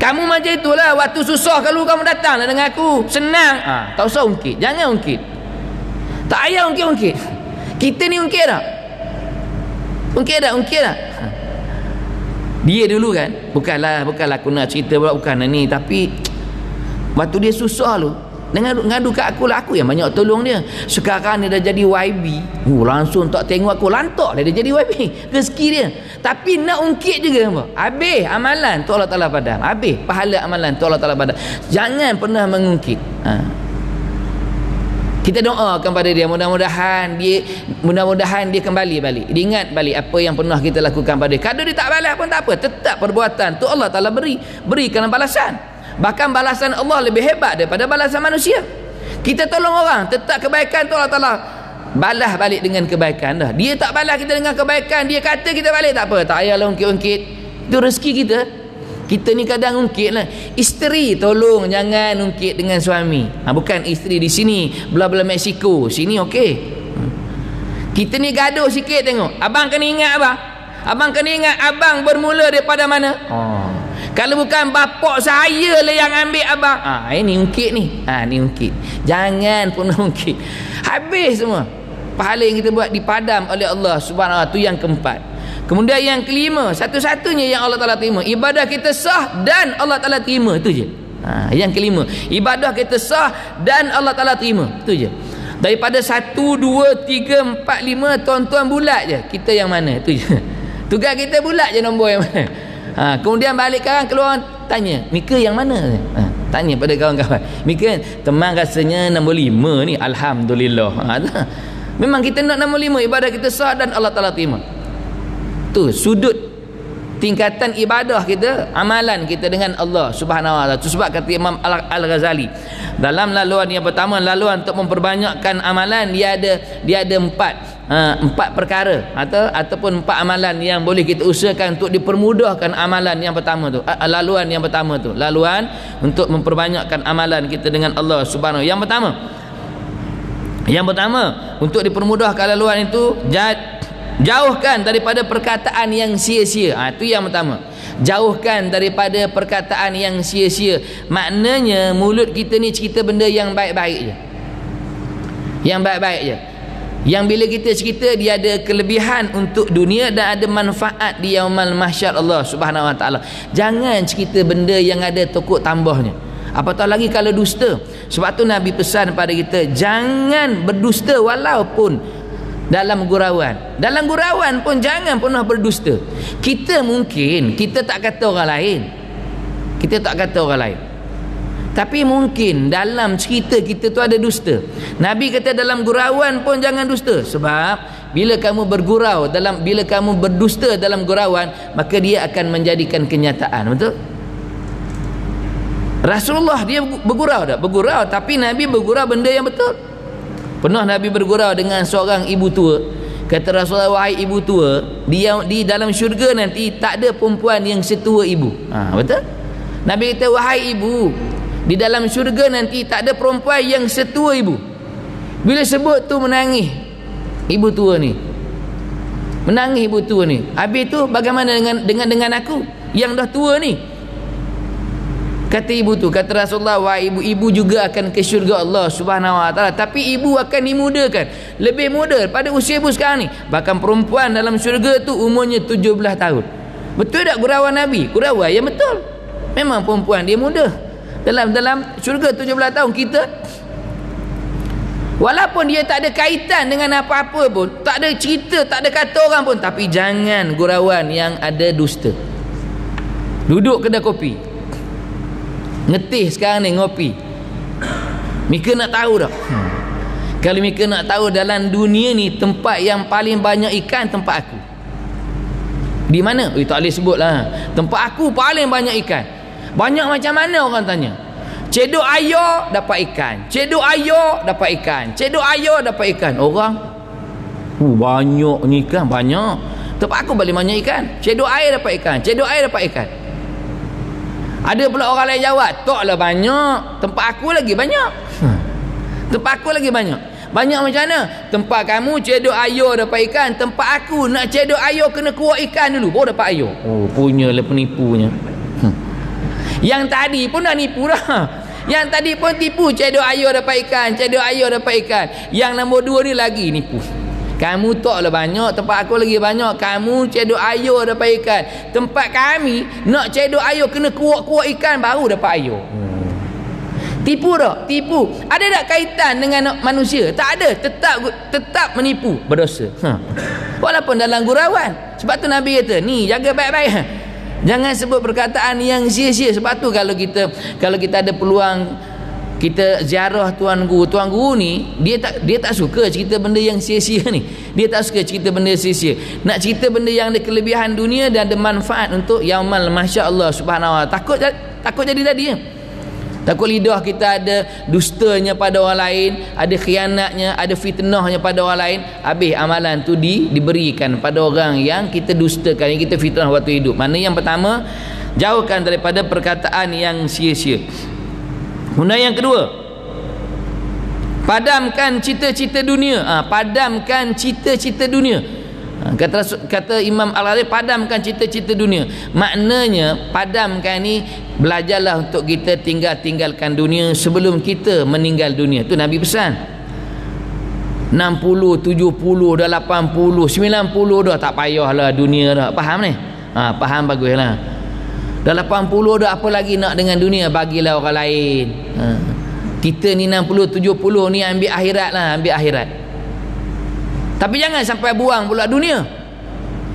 Kamu macam itulah, waktu susah kalau kamu datang dengan aku, senang. Tak usah ungkit. Jangan ungkit. Tak payah ungkit-ungkit. Kita ni ungkit tak? Ungkit tak? Dia dulu kan, bukanlah aku nak cerita pula, bukan ni, tapi waktu dia susah lu, ngadu kat aku lah, aku yang banyak tolong dia. Sekarang dia dah jadi YB. Langsung tak tengok aku, lantak dia jadi YB. Rezeki dia. Tapi nak ungkit juga apa? Habis amalan tu Allah Ta'ala padam. Habis pahala amalan tu Allah Ta'ala padam. Jangan pernah mengungkit. Kita doakan pada dia, mudah-mudahan dia kembali balik. Dia ingat balik apa yang pernah kita lakukan pada dia. Kalau dia tak balas pun tak apa, tetap perbuatan tu Allah Ta'ala berikan balasan. Bahkan balasan Allah lebih hebat daripada balasan manusia. Kita tolong orang, tetap kebaikan tu Allah Ta'ala balas balik dengan kebaikan dah. Dia tak balas kita dengan kebaikan, dia kata kita balik, tak apa, tak payahlah ungkit-ungkit. Itu rezeki kita. Kita ni kadang ungkit lah. Isteri tolong jangan ungkit dengan suami. Bukan isteri di sini, belah-belah Mexico, sini okey. Kita ni gaduh sikit tengok. Abang kena ingat abang bermula daripada mana? Kalau bukan bapak saya lah yang ambil abang. Ini ungkit ni. Ni ungkit. Jangan pun ungkit. Habis semua. Pahala yang kita buat dipadam oleh Allah Subhanahu wa taala. Itu yang keempat. Kemudian yang kelima, satu-satunya yang Allah Ta'ala terima, ibadah kita sah dan Allah Ta'ala terima. Itu je. Yang kelima, ibadah kita sah dan Allah Ta'ala terima. Itu je. Daripada 1, 2, 3, 4, 5, tuan-tuan bulat je. Kita yang mana? Itu je. Tugas kita bulat je nombor yang mana. Kemudian balik kawan keluar tanya, Mika yang mana? Tanya pada kawan-kawan. Mika teman rasanya nombor 5 ni. Alhamdulillah. Memang kita nak nombor 5, ibadah kita sah dan Allah Ta'ala terima. Tu sudut tingkatan ibadah kita, amalan kita dengan Allah Subhanahu wa taala. Itu sebab kata Imam Al-Ghazali dalam laluan yang pertama, laluan untuk memperbanyakkan amalan, dia ada empat perkara ataupun 4 amalan yang boleh kita usahakan untuk dipermudahkan amalan yang pertama tu. Laluan yang pertama tu, laluan untuk memperbanyakkan amalan kita dengan Allah Subhanahu. Yang pertama untuk dipermudahkan laluan itu, jauhkan daripada perkataan yang sia-sia. Itu yang pertama. Jauhkan daripada perkataan yang sia-sia. Maknanya mulut kita ni cerita benda yang baik-baik je. Yang baik-baik je. Yang bila kita cerita, dia ada kelebihan untuk dunia dan ada manfaat di yaumul mahsyar Allah Subhanahu wa taala. Jangan cerita benda yang ada tokok tambahnya. Apatah lagi kalau dusta. Sebab tu Nabi pesan pada kita, jangan berdusta walaupun dalam gurauan. Dalam gurauan pun jangan pernah berdusta. Kita tak kata orang lain. Tapi mungkin dalam cerita kita tu ada dusta. Nabi kata dalam gurauan pun jangan dusta. Sebab bila kamu bila kamu berdusta dalam gurauan, maka dia akan menjadikan kenyataan. Betul? Rasulullah dia bergurau, tapi Nabi bergurau benda yang betul. Pernah Nabi bergurau dengan seorang ibu tua. Kata Rasulullah, wahai ibu tua, di dalam syurga nanti tak ada perempuan yang setua ibu. Betul? Nabi kata, wahai ibu, di dalam syurga nanti tak ada perempuan yang setua ibu. Bila sebut tu menangis ibu tua ni. Menangis ibu tua ni. Habis tu bagaimana dengan aku yang dah tua ni? Kata ibu tu, kata Rasulullah, wahai ibu juga akan ke syurga Allah Subhanahu Wa Taala, tapi ibu akan dimudakan, lebih muda pada usia ibu sekarang ni. Bahkan perempuan dalam syurga tu umurnya 17 tahun. Betul tak gurauan Nabi? Gurauan yang betul. Memang perempuan dia muda. Dalam syurga 17 tahun. Kita walaupun dia tak ada kaitan dengan apa-apa pun, tak ada cerita, tak ada kata orang pun, tapi jangan gurauan yang ada dusta. Duduk kedai kopi, ngetih sekarang ni ngopi, Mika nak tahu tak? Kalau Mika nak tahu dalam dunia ni tempat yang paling banyak ikan, tempat aku. Di mana? Tak boleh sebut lah. Tempat aku paling banyak ikan. Banyak macam mana orang tanya? Cedok air dapat ikan, cedok air dapat ikan, cedok air dapat ikan. Orang banyak ni ikan, banyak. Tempat aku paling banyak ikan. Cedok air dapat ikan, cedok air dapat ikan. Ada pula orang lain jawab, taklah banyak, tempat aku lagi banyak. Tempat aku lagi banyak. Banyak macam mana? Tempat kamu cedok air dapat ikan, tempat aku nak cedok air kena kuat ikan dulu baru dapat air. Punyalah penipunya. Yang tadi pun dah nipu dah. Yang tadi pun tipu, cedok air dapat ikan, cedok air dapat ikan. Yang nombor 2 ni lagi nipu. Kamu taklah banyak, tempat aku lagi banyak. Kamu cedok air dapat ikan, tempat kami nak cedok air kena kuat-kuat ikan baru dapat air. Tipu tak? Tipu. Ada tak kaitan dengan manusia? Tak ada. Tetap menipu, berdosa. Walaupun dalam gurauan. Sebab tu Nabi kata, ni jaga baik-baik. Jangan sebut perkataan yang sia-sia. Sebab tu kalau kita ada peluang kita ziarah tuan guru ni, dia tak suka cerita benda yang sia-sia ni. Dia tak suka cerita benda sia-sia. Nak cerita benda yang ada kelebihan dunia dan ada manfaat untuk yaumal mahsyar Allah Subhanahu Wa Taala. Takut jadi tadi ya. Takut lidah kita ada dustanya pada orang lain, ada khianatnya, ada fitnahnya pada orang lain. Habis amalan tu diberikan pada orang yang kita dustakan, yang kita fitnah waktu hidup. Mana yang pertama, jauhkan daripada perkataan yang sia-sia. Kemudian yang kedua, padamkan cita-cita dunia. Padamkan cita-cita dunia. Kata Imam Al-Ghazali, padamkan cita-cita dunia. Maknanya padamkan ni, belajarlah untuk kita tinggalkan dunia sebelum kita meninggal dunia. Tu Nabi pesan. 60, 70 dah, 80, 90 dah, tak payahlah dunia dah. Faham ni? Faham, baguslah. Dah 80 dah, apa lagi nak dengan dunia? Bagilah orang lain. Kita ni 60, 70 ni ambil akhirat lah, ambil akhirat. Tapi jangan sampai buang pula dunia.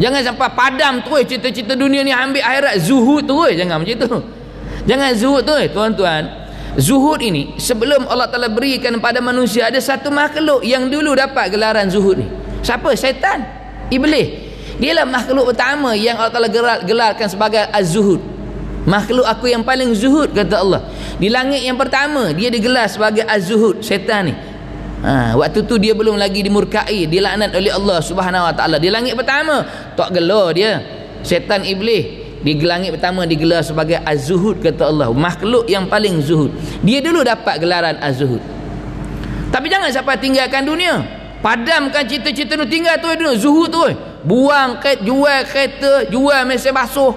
Jangan sampai padam terus cita-cita dunia ni, ambil akhirat, zuhud terus. Jangan macam tu. Jangan zuhud terus. Tuan-tuan, zuhud ini sebelum Allah Ta'ala berikan pada manusia, ada satu makhluk yang dulu dapat gelaran zuhud ni. Siapa? Syaitan, Iblis. Dialah makhluk pertama yang Allah Ta'ala gelarkan sebagai az-zuhud. Makhluk aku yang paling zuhud, kata Allah. Di langit yang pertama dia digelar sebagai az-zuhud, syaitan ni. Waktu tu dia belum lagi dimurkai, dilaknat oleh Allah Subhanahu Wa Taala. Di langit pertama tak gelar dia, syaitan Iblis. Di langit pertama digelar sebagai az-zuhud, kata Allah, makhluk yang paling zuhud. Dia dulu dapat gelaran az-zuhud. Tapi jangan sampai tinggalkan dunia. Padamkan cita-cita tu, tinggal tu dunia, zuhud tu. Buang jual kereta, jual mesin basuh.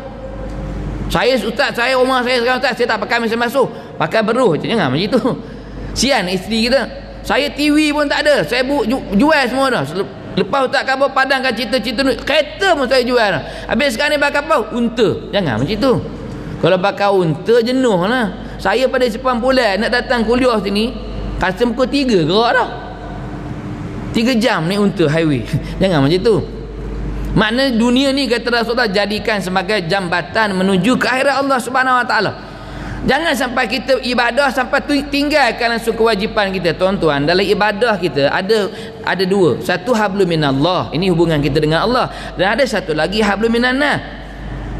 Saya ustaz, saya rumah saya sekarang ustaz, saya tak pakai mesin basuh, pakai beruh. Jangan macam tu. Sian isteri kita. Saya TV pun tak ada, saya jual semua dah. Lepas tak khabar, padamkan cita-cita tu, kereta pun saya jual dah. Habis sekarang ni bakal apa? Unta. Jangan macam tu. Kalau bakal unta, jenuh lah. Saya pada 9 bulan nak datang kuliah sini, custom pukul 3 gerak dah. 3 jam ni unta highway. Jangan macam tu. Makna dunia ni, kata Rasulullah, jadikan sebagai jambatan menuju ke akhirat Allah Subhanahu Wa Taala. Jangan sampai kita ibadah sampai tinggalkan langsung kewajipan kita. Tuan-tuan, dalam ibadah kita ada dua. Satu hablum minallah, ini hubungan kita dengan Allah, dan ada satu lagi hablum minannas.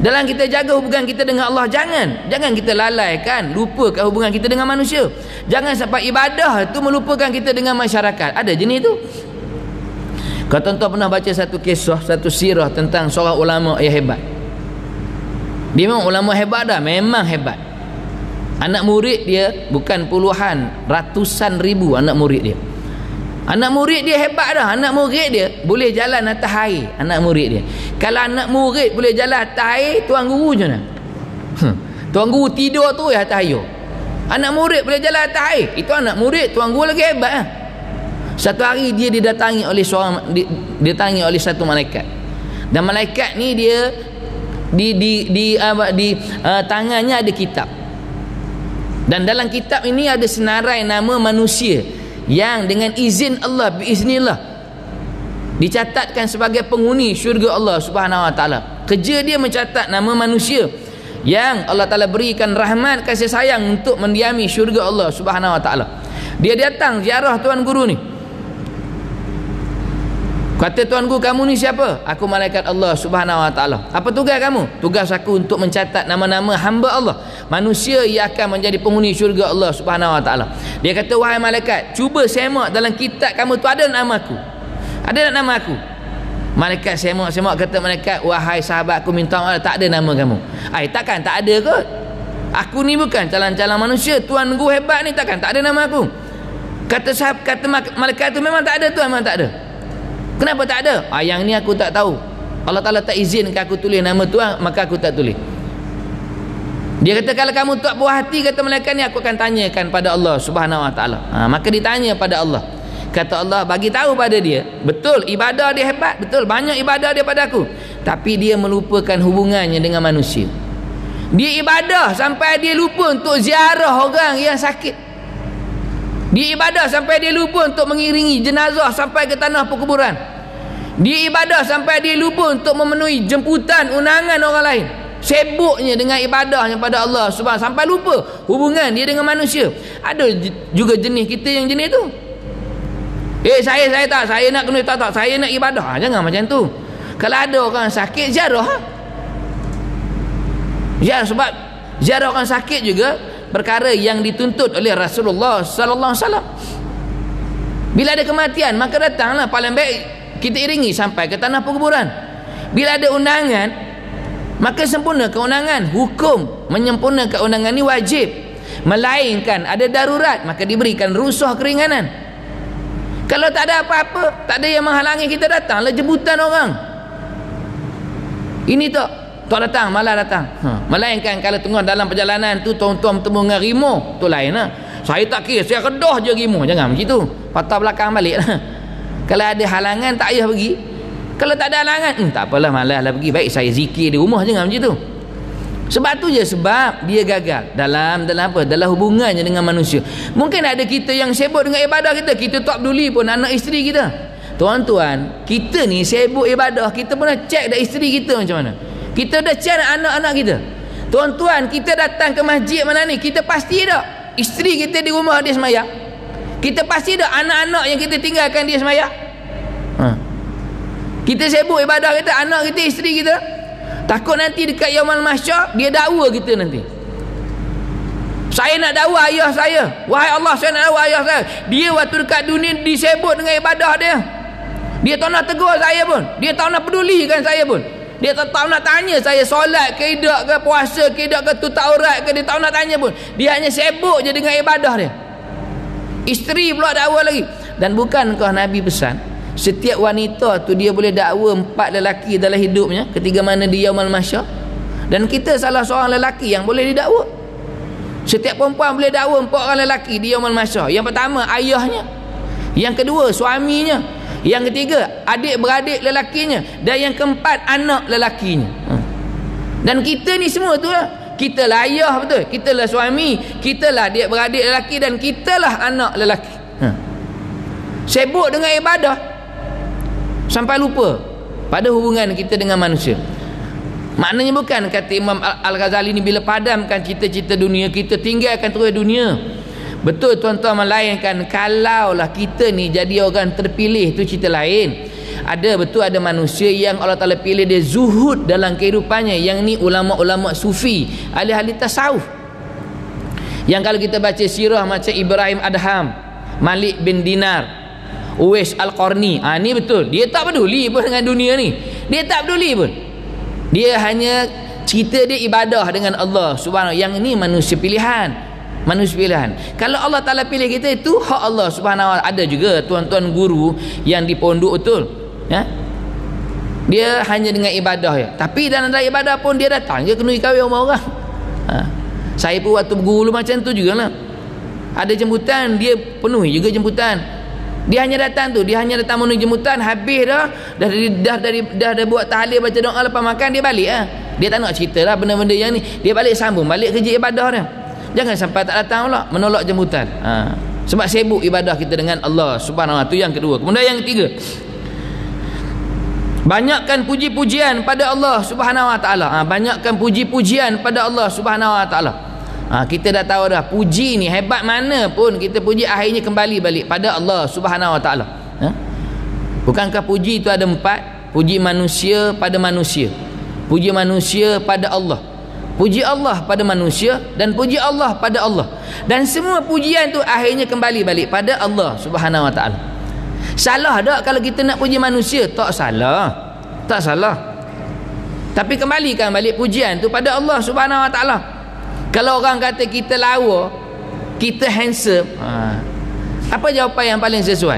Dalam kita jaga hubungan kita dengan Allah, jangan kita lalaikan, lupakan hubungan kita dengan manusia. Jangan sampai ibadah tu melupakan kita dengan masyarakat. Ada jenis tu. Kau tuan-tuan pernah baca satu kisah, satu sirah tentang seorang ulama yang hebat. Dia memang ulama hebat dah, memang hebat. Anak murid dia bukan puluhan, ratusan ribu anak murid dia. Anak murid dia hebat dah. Anak murid dia boleh jalan atas air. Anak murid dia. Kalau anak murid boleh jalan atas air, tuan guru macam mana? Tuan guru tidur tu atas air. Anak murid boleh jalan atas air. Itu anak murid, tuan guru lagi hebat lah. Satu hari dia didatangi oleh satu malaikat. Dan malaikat ni dia tangannya ada kitab. Dan dalam kitab ini ada senarai nama manusia yang dengan izin Allah, biiznillah, dicatatkan sebagai penghuni syurga Allah Subhanahu Wa Taala. Kerja dia mencatat nama manusia yang Allah Taala berikan rahmat kasih sayang untuk mendiami syurga Allah Subhanahu Wa Taala. Dia datang ziarah tuan guru ni. Kata tuan guru, kamu ni siapa? Aku malaikat Allah Subhanahu Wa Taala. Apa tugas kamu? Tugas aku untuk mencatat nama-nama hamba Allah, manusia yang akan menjadi penghuni syurga Allah Subhanahu Wa Taala. Dia kata, wahai malaikat, cuba semak dalam kitab kamu tu ada nama aku. Ada nama aku? Malaikat semak-semak, kata malaikat, wahai sahabat aku, minta maaf tak ada nama kamu. Takkan tak ada kot? Aku ni bukan calon-calon manusia, tuan guru hebat ni, takkan tak ada nama aku? Kata malaikat tu, memang tak ada tuan, memang tak ada. Kenapa tak ada? Yang ni aku tak tahu. Allah Ta'ala tak izinkan aku tulis nama tuan, maka aku tak tulis. Dia kata, kalau kamu tak puas hati, kata malaikat ni, aku akan tanyakan pada Allah Subhanahu Wa Ta'ala. Maka ditanya pada Allah. Kata Allah, bagi tahu pada dia, betul ibadah dia hebat, betul banyak ibadah dia pada aku, tapi dia melupakan hubungannya dengan manusia. Dia ibadah sampai dia lupa untuk ziarah orang yang sakit. Dia ibadah sampai dia lupa untuk mengiringi jenazah sampai ke tanah perkuburan. Dia ibadah sampai dia lupa untuk memenuhi jemputan, undangan orang lain. Sibuknya dengan ibadahnya pada Allah Subhanahu, sampai lupa hubungan dia dengan manusia. Ada juga jenis kita yang jenis tu. Saya nak kena tak, saya nak ibadah. Jangan macam tu. Kalau ada orang sakit, ziarah. Ziarah, sebab ziarah orang sakit juga perkara yang dituntut oleh Rasulullah sallallahu alaihi wasallam. Bila ada kematian, maka datanglah, paling baik kita iringi sampai ke tanah perkuburan. Bila ada undangan, maka sempurnakan undangan. Hukum menyempurnakan undangan ni wajib. Melainkan ada darurat, maka diberikan rukhsah keringanan. Kalau tak ada apa-apa, tak ada yang menghalangi kita, datanglah jemputan orang. Ini tak datang, malah datang. Melainkan kalau tengah dalam perjalanan tu tuan-tuan bertemu dengan rimau, tu lain lah. Saya tak kira, saya redah je rimau. Jangan macam tu, patah belakang balik lah. Kalau ada halangan, tak payah pergi. Kalau tak ada halangan, tak apalah, malas lah pergi. Baik saya zikir di rumah. Jangan macam tu. Sebab tu je, sebab dia gagal dalam apa? Dalam hubungannya dengan manusia. Mungkin ada kita yang sibuk dengan ibadah kita tak peduli pun anak isteri kita. Tuan-tuan, kita ni sibuk ibadah, kita pernah cek dah isteri kita macam mana. Kita dah cek anak-anak kita. Tuan-tuan, kita datang ke masjid mana ni, kita pasti tak isteri kita di rumah dia semayang? Kita pasti tak anak-anak yang kita tinggalkan dia semayang? Kita sibuk ibadah kita, anak kita, isteri kita. Takut nanti dekat yaumul mahsyar dia dakwa kita nanti. Saya nak dakwa ayah saya. Wahai Allah, saya nak dakwa ayah saya. Dia waktu dekat dunia disebut dengan ibadah dia. Dia tak nak tegur saya pun. Dia tak nak pedulikan saya pun. Dia tak nak tanya saya solat ke tidak ke, puasa ke tidak ke, tutup aurat ke, dia tak nak tanya pun. Dia hanya sibuk je dengan ibadah dia. Isteri pula dakwa lagi. Dan bukankah Nabi pesan, setiap wanita tu dia boleh dakwa 4 lelaki dalam hidupnya ketika mana di yaumul mahsyar. Dan kita salah seorang lelaki yang boleh didakwa. Setiap perempuan boleh dakwa 4 orang lelaki di yaumul mahsyar. Yang pertama ayahnya, yang kedua suaminya, yang ketiga adik-beradik lelakinya, dan yang keempat anak lelakinya. Dan kita ni semua tu lah. Kita lah ayah, betul, kita lah suami, kita lah adik-beradik lelaki, dan kita lah anak lelaki. Sibuk dengan ibadah sampai lupa pada hubungan kita dengan manusia. Maknanya bukan, kata Imam Al-Ghazali ni, bila padamkan cita-cita dunia, kita tinggalkan terus dunia. Betul tuan-tuan, melainkan kalaulah kita ni jadi orang terpilih, tu cerita lain. Ada, betul ada manusia yang Allah Ta'ala pilih dia zuhud dalam kehidupannya. Yang ni ulama-ulama sufi, ahli-ahli tasawuf, yang kalau kita baca sirah macam Ibrahim Adham, Malik bin Dinar, Uwais Al-Qarni. Ni betul. Dia tak peduli pun dengan dunia ni. Dia tak peduli pun. Dia hanya cerita dia ibadah dengan Allah Subhanahu. Yang ini manusia pilihan. Manusia pilihan. Kalau Allah Ta'ala pilih kita, itu hak Allah Subhanahu. Ada juga tuan-tuan guru yang di pondok betul. Ya. Dia hanya dengan ibadah ya. Tapi dalam ibadah pun dia datang je kena kawin rumah orang. Saya pun waktu berguru macam tu jugalah. Ada jemputan, dia penuhi juga jemputan. Dia hanya datang tu, dia hanya datang memenuhi jemputan, habis dah buat tahlil, baca doa, lepas makan dia balik ah. Dia tak nak ceritalah benda-benda yang ni. Dia balik sambung balik kerja ibadah dia. Jangan sampai tak datang pula menolak jemputan. Sebab sibuk ibadah kita dengan Allah Subhanahu wa taala. Itu yang kedua. Kemudian yang ketiga, banyakkan puji-pujian pada Allah Subhanahu wa taala. Banyakkan puji-pujian pada Allah Subhanahu wa taala. Kita dah tahu dah, puji ni hebat mana pun kita puji, akhirnya kembali balik pada Allah Subhanahu wa taala. Bukankah puji itu ada 4? Puji manusia pada manusia, puji manusia pada Allah, puji Allah pada manusia, dan puji Allah pada Allah. Dan semua pujian tu akhirnya kembali balik pada Allah Subhanahu wa taala. Salah tak kalau kita nak puji manusia? Tak salah. Tak salah. Tapi kembalikan balik pujian tu pada Allah Subhanahu wa taala. Kalau orang kata kita lawa, kita handsome, apa jawapan yang paling sesuai?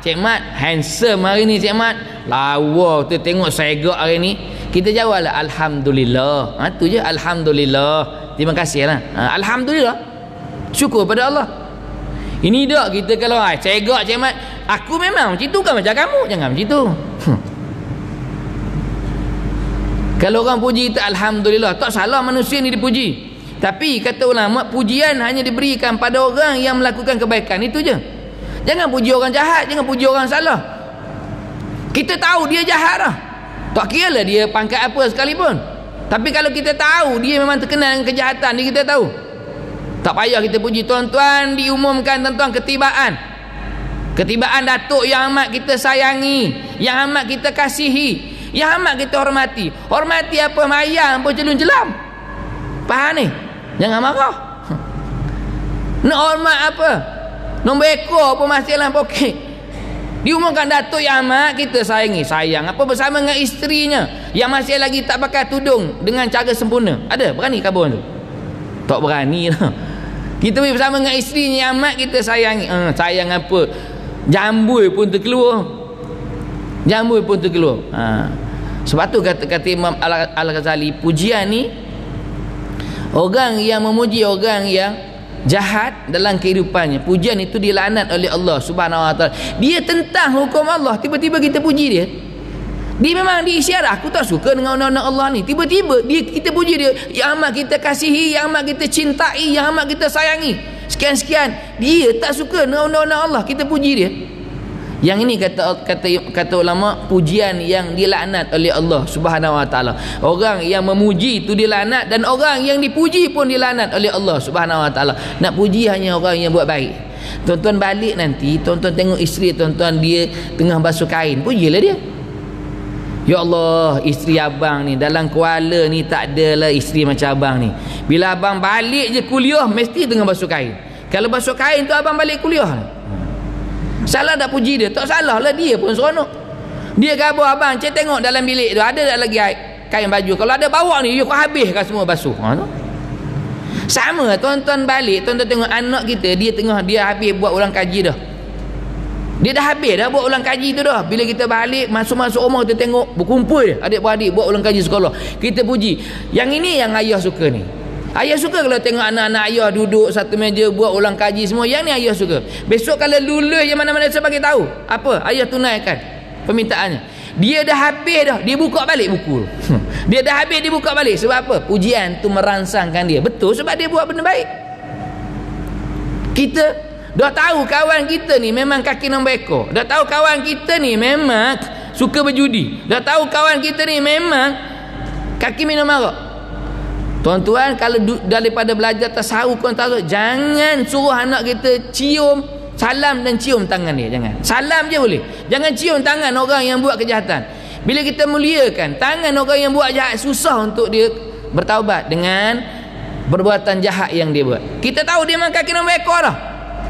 Cik Mat handsome hari ni, Cik Mat lawa tu, tengok segak hari ni. Kita jawablah alhamdulillah. Tu je, alhamdulillah. Terima kasih lah. Alhamdulillah. Syukur pada Allah. Ini tak kita kalau segak Cik Mat, aku memang macam tu kan, macam kamu, jangan macam tu. Kalau orang puji kita alhamdulillah, tak salah manusia ni dipuji. Tapi kata ulama, pujian hanya diberikan pada orang yang melakukan kebaikan, itu je. Jangan puji orang jahat, jangan puji orang salah. Kita tahu dia jahat dah, tak kira lah dia pangkat apa sekalipun. Tapi kalau kita tahu dia memang terkenal dengan kejahatan, dia kita tahu, tak payah kita puji. Tuan-tuan, diumumkan tuan-tuan ketibaan datuk yang amat kita sayangi, yang amat kita kasihi, yang amat kita hormati. Hormati apa? Mayang pun celun-celam. Faham ni? Jangan marah. Nak hormat apa? Nombor ekor pun masih dalam poket. Diumumkan datuk yang amat kita sayangi, sayang apa bersama dengan isterinya yang masih lagi tak pakai tudung dengan cara sempurna. Ada? Berani kabur tu? Tak berani lah. Kita pergi bersama dengan isterinya yang amat kita sayangi. Sayang apa? Jambul pun terkeluar. Jambul pun terkeluar. Sebab tu kata Imam Al-Ghazali, pujian ni, orang yang memuji orang yang jahat dalam kehidupannya, pujian itu dilaknat oleh Allah Subhanahu wa taala. Dia tentang hukum Allah, tiba-tiba kita puji dia. Dia memang diisyarat, aku tak suka dengan undang-undang Allah ni. Tiba-tiba kita puji dia, yang amat kita kasihi, yang amat kita cintai, yang amat kita sayangi, sekian-sekian. Dia tak suka dengan undang-undang Allah, kita puji dia. Yang ini kata ulama, pujian yang dilaknat oleh Allah Subhanahu wa taala. Orang yang memuji itu dilaknat, dan orang yang dipuji pun dilaknat oleh Allah Subhanahu wa taala. Nak puji hanya orang yang buat baik. Tuan-tuan balik nanti, tuan-tuan tengok isteri tuan-tuan dia tengah basuh kain, pujilah dia. Ya Allah, isteri abang ni dalam Kuala ni tak adalah isteri macam abang ni. Bila abang balik je kuliah mesti tengah basuh kain. Kalau basuh kain tu abang balik kuliah. Salah tak puji dia? Tak salah lah, dia pun seronok. Dia kata abang, cik tengok dalam bilik tu ada tak lagi kain baju, kalau ada bawa ni, you kau habiskan semua basuh. Sama tuan-tuan balik, tuan-tuan tengok anak kita, dia habis buat ulang kaji dah. Dia dah habis dah buat ulang kaji tu dah. Bila kita balik, masuk-masuk rumah kita tengok berkumpul adik-beradik buat ulang kaji sekolah, kita puji. Yang ini yang ayah suka ni. Ayah suka kalau tengok anak-anak ayah duduk satu meja buat ulang kaji semua. Yang ni ayah suka. Besok kalau lulus yang mana-mana saya bagi tahu apa ayah tunaikan permintaannya. Dia dah habis dah, dia buka balik buku. Dia dah habis, dia buka balik. Sebab apa? Pujian tu merangsangkan dia. Betul, sebab dia buat benda baik. Kita dah tahu kawan kita ni memang kaki nombor ekor. Dah tahu kawan kita ni memang suka berjudi. Dah tahu kawan kita ni memang kaki minum arak. Tuan-tuan, kalau daripada belajar tasawuf, jangan suruh anak kita cium, salam dan cium tangan dia. Jangan. Salam je boleh. Jangan cium tangan orang yang buat kejahatan. Bila kita muliakan tangan orang yang buat jahat, susah untuk dia bertaubat dengan perbuatan jahat yang dia buat. Kita tahu dia memang kaki nombor ekor dah.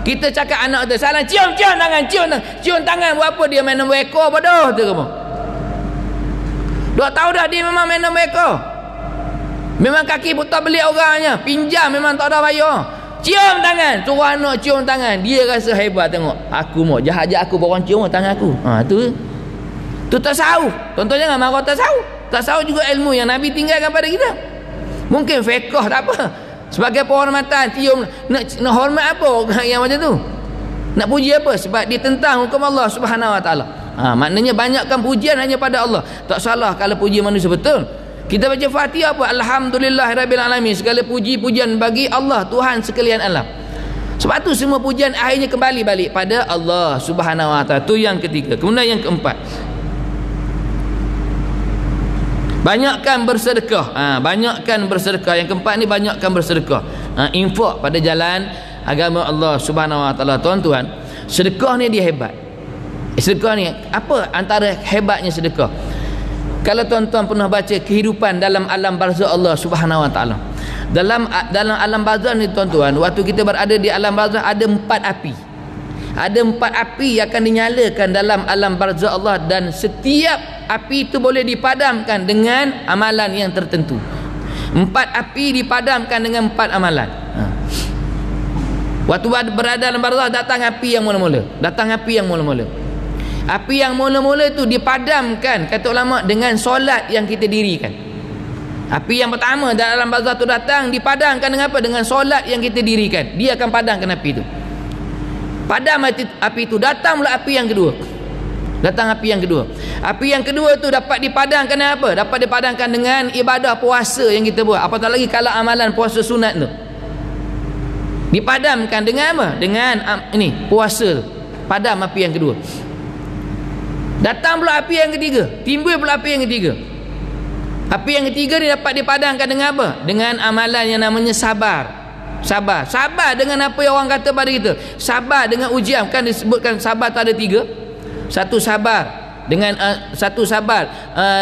Kita cakap anak tu salah, cium tangan, cium tangan buat apa? Dia main nombor ekor bodoh tu kamu. Dua tahu dah dia memang main nombor ekor. Memang kaki putar belik orangnya, pinjam memang tak ada bayar. Cium tangan, suruh anak cium tangan. Dia rasa hebat, tengok aku mau jahat-jahat aku borang cium tangan aku. Tu tasawuf. Tuan-tuan jangan marah tasawuf. Tasawuf juga ilmu yang Nabi tinggalkan pada kita. Mungkin fiqh tak apa, sebagai penghormatan, cium, nak hormat apa orang yang macam tu? Nak puji apa? Sebab dia tentang hukum Allah Subhanahu Wa Taala. Maknanya banyakkan pujian hanya pada Allah. Tak salah kalau puji manusia, betul. Kita baca Fatihah apa? Alhamdulillahirabbil alamin. Segala puji-pujian bagi Allah, Tuhan sekalian alam. Sebab tu semua pujian akhirnya kembali balik pada Allah Subhanahu Wa Taala. Tu yang ketiga. Kemudian yang keempat, banyakkan bersedekah. Banyakkan bersedekah. Yang keempat ni banyakkan bersedekah. Infak pada jalan agama Allah Subhanahu Wa Taala. Tuan-tuan, sedekah ni dia hebat. Sedekah ni apa antara hebatnya sedekah? Kalau tuan-tuan pernah baca kehidupan dalam alam barzakh Allah Subhanahu Wa Taala. Dalam alam barzakh ni tuan-tuan, waktu kita berada di alam barzakh ada 4 api. Ada 4 api yang akan dinyalakan dalam alam barzakh Allah, dan setiap api itu boleh dipadamkan dengan amalan yang tertentu. 4 api dipadamkan dengan 4 amalan. Waktu berada dalam barzakh, datang api yang mula-mula. Api yang mula-mula itu dipadamkan, kata ulama, dengan solat yang kita dirikan. Api yang pertama dalam barzakh itu datang, dipadamkan dengan apa? Dengan solat yang kita dirikan. Dia akan padamkan api itu. Padam api itu, datang pula api yang kedua. Api yang kedua itu dapat dipadamkan dengan apa? Dapat dipadamkan dengan ibadah puasa yang kita buat. Apatah lagi kalau amalan puasa sunat tu, dipadamkan dengan apa? Dengan puasa tu. Padam api yang kedua. Datang pula api yang ketiga, timbul pula api yang ketiga. Api yang ketiga ni dapat dipadamkan dengan apa? Dengan amalan yang namanya sabar dengan apa yang orang kata pada kita. Sabar dengan ujian. Kan disebutkan sabar tu ada 3. Satu sabar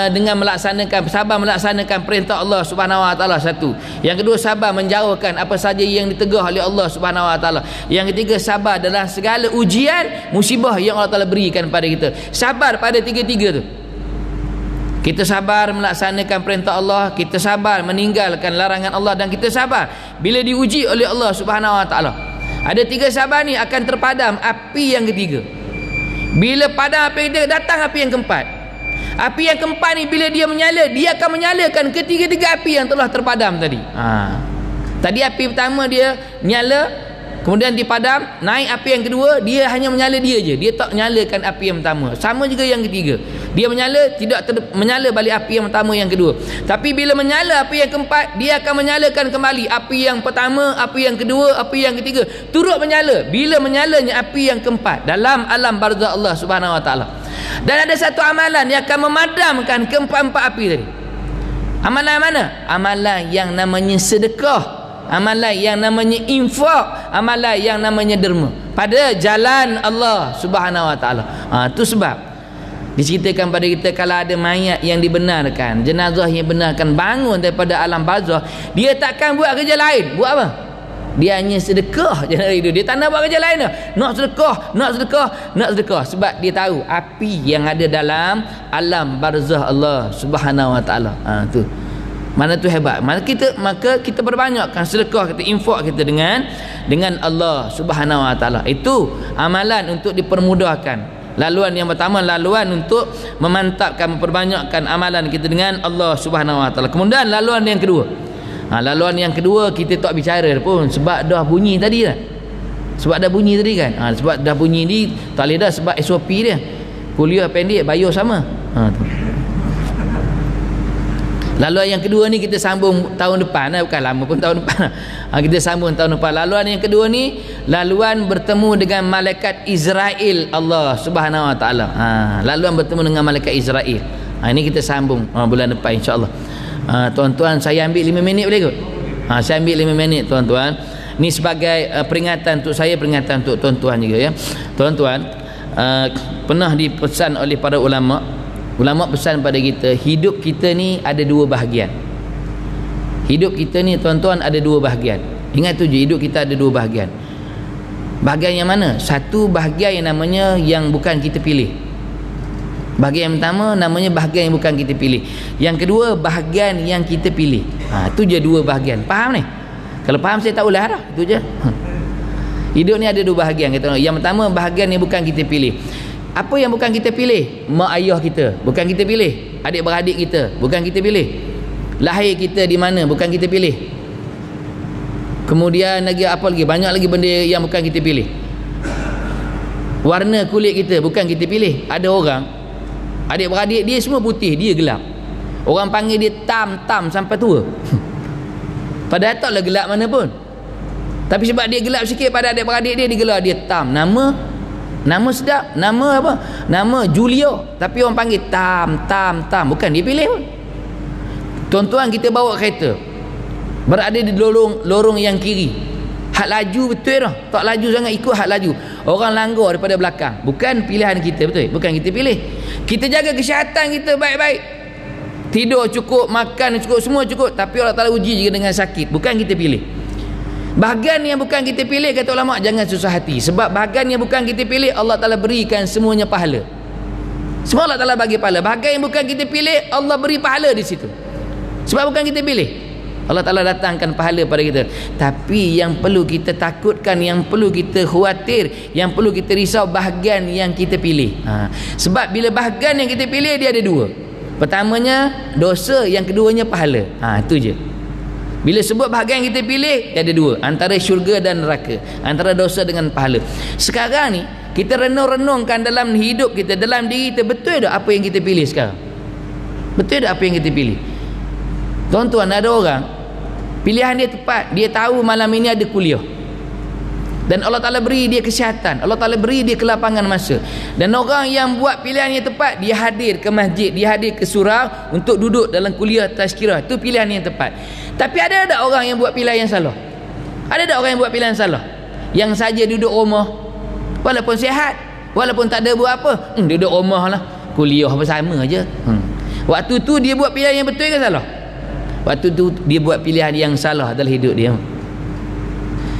dengan melaksanakan perintah Allah Subhanahu Wa Taala. Satu. Yang kedua, sabar menjauhkan apa saja yang ditegah oleh Allah Subhanahu Wa Taala. Yang ketiga, sabar dalam segala ujian, musibah yang Allah Taala berikan pada kita. Sabar pada tiga-tiga tu. Kita sabar melaksanakan perintah Allah, kita sabar meninggalkan larangan Allah, dan kita sabar bila diuji oleh Allah Subhanahu Wa Taala. Ada 3 sabar ni akan terpadam api yang ketiga. Bila padam api yang ketiga, datang api yang keempat. Api yang keempat ni bila dia menyala, dia akan menyalakan ketiga-tiga api yang telah terpadam tadi. Tadi api pertama dia nyala, kemudian dipadam, naik api yang kedua, dia hanya menyala dia je. Dia tak nyalakan api yang pertama. Sama juga yang ketiga. Dia menyala, tidak menyala balik api yang pertama, yang kedua. Tapi bila menyala api yang keempat, dia akan menyalakan kembali api yang pertama, api yang kedua, api yang ketiga. Turut menyala bila menyalanya api yang keempat dalam alam barzakh Allah Subhanahu Wa Taala. Dan ada satu amalan yang akan memadamkan keempat-empat api tadi. Amalan mana? Amalan yang namanya sedekah, amalan yang namanya infak, amalan yang namanya derma pada jalan Allah Subhanahu Wa Taala. Itu sebab diceritakan pada kita, kalau ada mayat yang dibenarkan, jenazah yang benarkan bangun daripada alam barzakh, dia takkan buat kerja lain. Buat apa? Dia hanya sedekah je dari itu. Dia tak nak buat kerja lain dah. Nak sedekah. Sebab dia tahu api yang ada dalam alam barzakh Allah Subhanahu Wa Taala. Tu. Mana tu hebat. Maka kita perbanyakkan sedekah kita, infak kita dengan Allah Subhanahu Wa Taala. Itu amalan untuk dipermudahkan. Laluan yang pertama, laluan untuk memantapkan, memperbanyakkan amalan kita dengan Allah Subhanahu Wa Taala. Kemudian laluan yang kedua. Laluan yang kedua kita tak bicara pun sebab dah bunyi tadi dah. Sebab dah bunyi tadi kan. Sebab dah bunyi ni tak boleh dah, sebab SOP dia. Kuliah pendek, bayar sama. Tu. Laluan yang kedua ni kita sambung tahun depan, bukan lama pun, tahun depan. Kita sambung tahun depan. Laluan yang kedua ni laluan bertemu dengan malaikat Israel Allah Subhanahu Wa Taala. Laluan bertemu dengan malaikat Israel. Ini kita sambung bulan depan insya-Allah. Tuan-tuan, saya ambil 5 minit boleh kot? Saya ambil 5 minit tuan-tuan. Ni sebagai peringatan untuk saya, peringatan untuk tuan-tuan juga ya. Tuan-tuan, pernah dipesan oleh para ulama. Ulama pesan pada kita, hidup kita ni ada 2 bahagian. Hidup kita ni tuan-tuan ada 2 bahagian. Ingat tu je, hidup kita ada 2 bahagian. Bahagian yang mana? Satu bahagian yang namanya yang bukan kita pilih. Bahagian yang pertama namanya bahagian yang bukan kita pilih. Yang kedua bahagian yang kita pilih. Tu je dua bahagian. Faham ni? Kalau faham saya tak ulah dah. Itu je. Hidup ni ada dua bahagian. Yang pertama bahagian yang bukan kita pilih. Apa yang bukan kita pilih? Mak ayah kita bukan kita pilih. Adik-beradik kita bukan kita pilih. Lahir kita di mana bukan kita pilih. Kemudian lagi apa lagi? Banyak lagi benda yang bukan kita pilih. Warna kulit kita bukan kita pilih. Ada orang adik-beradik dia semua putih, dia gelap. Orang panggil dia tam sampai tua. Padahal taklah gelap mana pun. Tapi sebab dia gelap sikit pada adik-beradik dia, digelar dia tam. Nama sedap. Nama apa? Nama Julio. Tapi orang panggil tam. Bukan dia pilih pun. Tuan-tuan, kita bawa kereta, berada di lorong yang kiri. Hak laju betul dah. Tak laju sangat, ikut hak laju. Orang langgar daripada belakang. Bukan pilihan kita, betul? Bukan kita pilih. Kita jaga kesihatan kita baik-baik. Tidur cukup, makan cukup, semua cukup. Tapi Allah Ta'ala uji juga dengan sakit. Bukan kita pilih. Bahagian yang bukan kita pilih, kata ulama, jangan susah hati. Sebab bahagian yang bukan kita pilih, Allah Ta'ala berikan semuanya pahala. Semua Allah Ta'ala bagi pahala. Bahagian yang bukan kita pilih, Allah beri pahala di situ. Sebab bukan kita pilih, Allah Ta'ala datangkan pahala pada kita. Tapi yang perlu kita takutkan, yang perlu kita khawatir, yang perlu kita risau, bahagian yang kita pilih. Sebab bila bahagian yang kita pilih, dia ada dua. Pertamanya dosa, yang keduanya pahala. Itu je. Bila sebut bahagian yang kita pilih, dia ada dua, antara syurga dan neraka, antara dosa dengan pahala. Sekarang ni kita renung-renungkan dalam hidup kita, dalam diri kita, betul tak apa yang kita pilih sekarang? Betul tak apa yang kita pilih? Tuan-tuan, ada orang pilihan dia tepat, dia tahu malam ini ada kuliah, dan Allah Ta'ala beri dia kesihatan, Allah Ta'ala beri dia kelapangan masa. Dan orang yang buat pilihan yang tepat, dia hadir ke masjid, dia hadir ke surau untuk duduk dalam kuliah tazkirah. Itu pilihan yang tepat. Tapi ada tak orang yang buat pilihan yang salah? Ada tak orang yang buat pilihan salah? Yang saja duduk rumah, walaupun sihat, walaupun tak ada buat apa, duduk rumah lah, kuliah bersama je. Waktu tu dia buat pilihan yang betul ke salah? Waktu tu dia buat pilihan yang salah dalam hidup dia.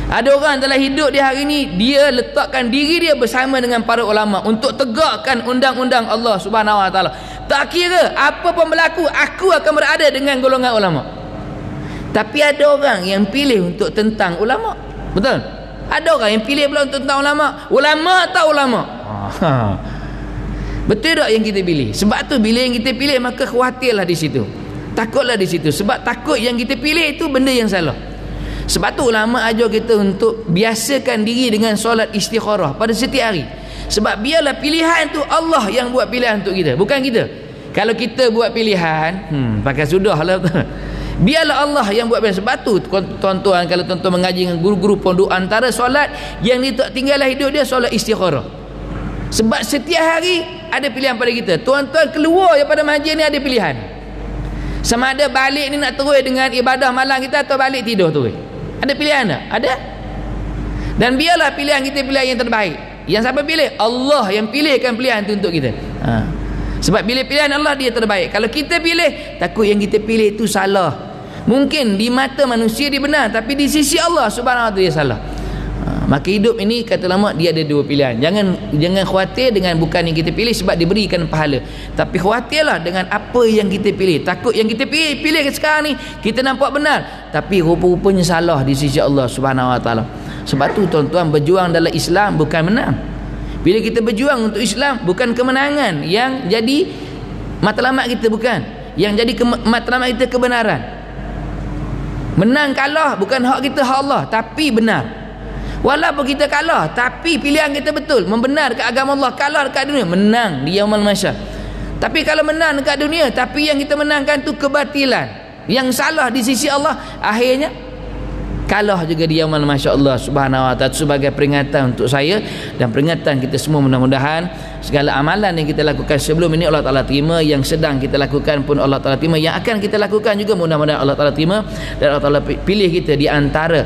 Ada orang dalam hidup dia hari ni, dia letakkan diri dia bersama dengan para ulama untuk tegakkan undang-undang Allah Subhanahu Wa Taala. Tak kira apa pun berlaku, aku akan berada dengan golongan ulama. Tapi ada orang yang pilih untuk tentang ulama. Betul? Ada orang yang pilih pula untuk tentang ulama. Ulama tak ulama? Betul tak yang kita pilih? Sebab tu bila yang kita pilih, maka khawatirlah di situ. Takutlah di situ. Sebab takut yang kita pilih itu benda yang salah. Sebab tu ulama ajar kita untuk biasakan diri dengan solat istikharah pada setiap hari. Sebab biarlah pilihan tu Allah yang buat pilihan untuk kita, bukan kita. Kalau kita buat pilihan, pakai sudahlah. Biarlah Allah yang buat pilihan. Sebab tu tuan-tuan, kalau tuan-tuan mengaji dengan guru-guru pondok, antara solat yang dia tak tinggallah hidup dia, solat istikharah. Sebab setiap hari ada pilihan pada kita. Tuan-tuan keluar daripada masjid ni ada pilihan. Sama ada balik ni nak terus dengan ibadah malam kita atau balik tidur terus. Ada pilihan tak? Ada. Dan biarlah pilihan kita pilihan yang terbaik. Yang siapa pilih? Allah yang pilihkan pilihan itu untuk kita. Sebab bila pilihan Allah, dia terbaik. Kalau kita pilih, takut yang kita pilih itu salah. Mungkin di mata manusia dia benar, tapi di sisi Allah Subhanahu Wa Taala dia salah. Maka hidup ini, kata ulama, dia ada dua pilihan. Jangan khawatir dengan bukan yang kita pilih, sebab diberikan pahala. Tapi khawatirlah dengan apa yang kita pilih. Takut yang kita pilih sekarang ni kita nampak benar, tapi rupa-rupanya salah di sisi Allah Subhanahu Wa Taala. Sebab tu tuan-tuan, berjuang dalam Islam bukan menang. Bila kita berjuang untuk Islam, bukan kemenangan yang jadi matlamat kita, bukan. Yang jadi matlamat kita kebenaran. Menang kalah bukan hak kita, hak Allah, tapi benar. Walaupun kita kalah, tapi pilihan kita betul, membenarkan agama Allah. Kalah dekat dunia, menang di yaumul mahsyar. Tapi kalau menang dekat dunia, tapi yang kita menangkan tu kebatilan, yang salah di sisi Allah, akhirnya kalah juga di yaumul mahsyar. Allah Subhanahu Wa Taala sebagai peringatan untuk saya dan peringatan kita semua. Mudah-mudahan segala amalan yang kita lakukan sebelum ini Allah Ta'ala terima, yang sedang kita lakukan pun Allah Ta'ala terima, yang akan kita lakukan juga mudah-mudahan Allah Ta'ala terima, dan Allah Ta'ala pilih kita di antara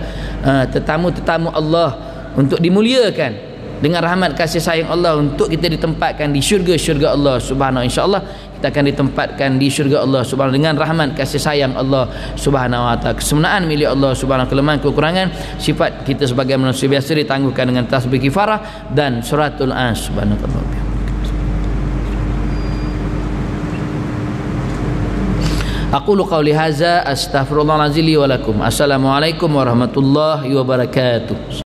tetamu-tetamu Allah untuk dimuliakan dengan rahmat kasih sayang Allah untuk kita ditempatkan di syurga-syurga Allah Subhanahu. Insya-Allah kita akan ditempatkan di syurga Allah Subhanahu dengan rahmat kasih sayang Allah Subhanahu wa taala. Kesempurnaan milik Allah Subhanahu, kelemahan kekurangan sifat kita sebagai manusia biasa ditangguhkan dengan tasbih kifarah dan suratul As. Subhanallah. Aqulu qawli hadza astaghfirullahalazim li wa lakum. Assalamualaikum warahmatullahi wabarakatuh.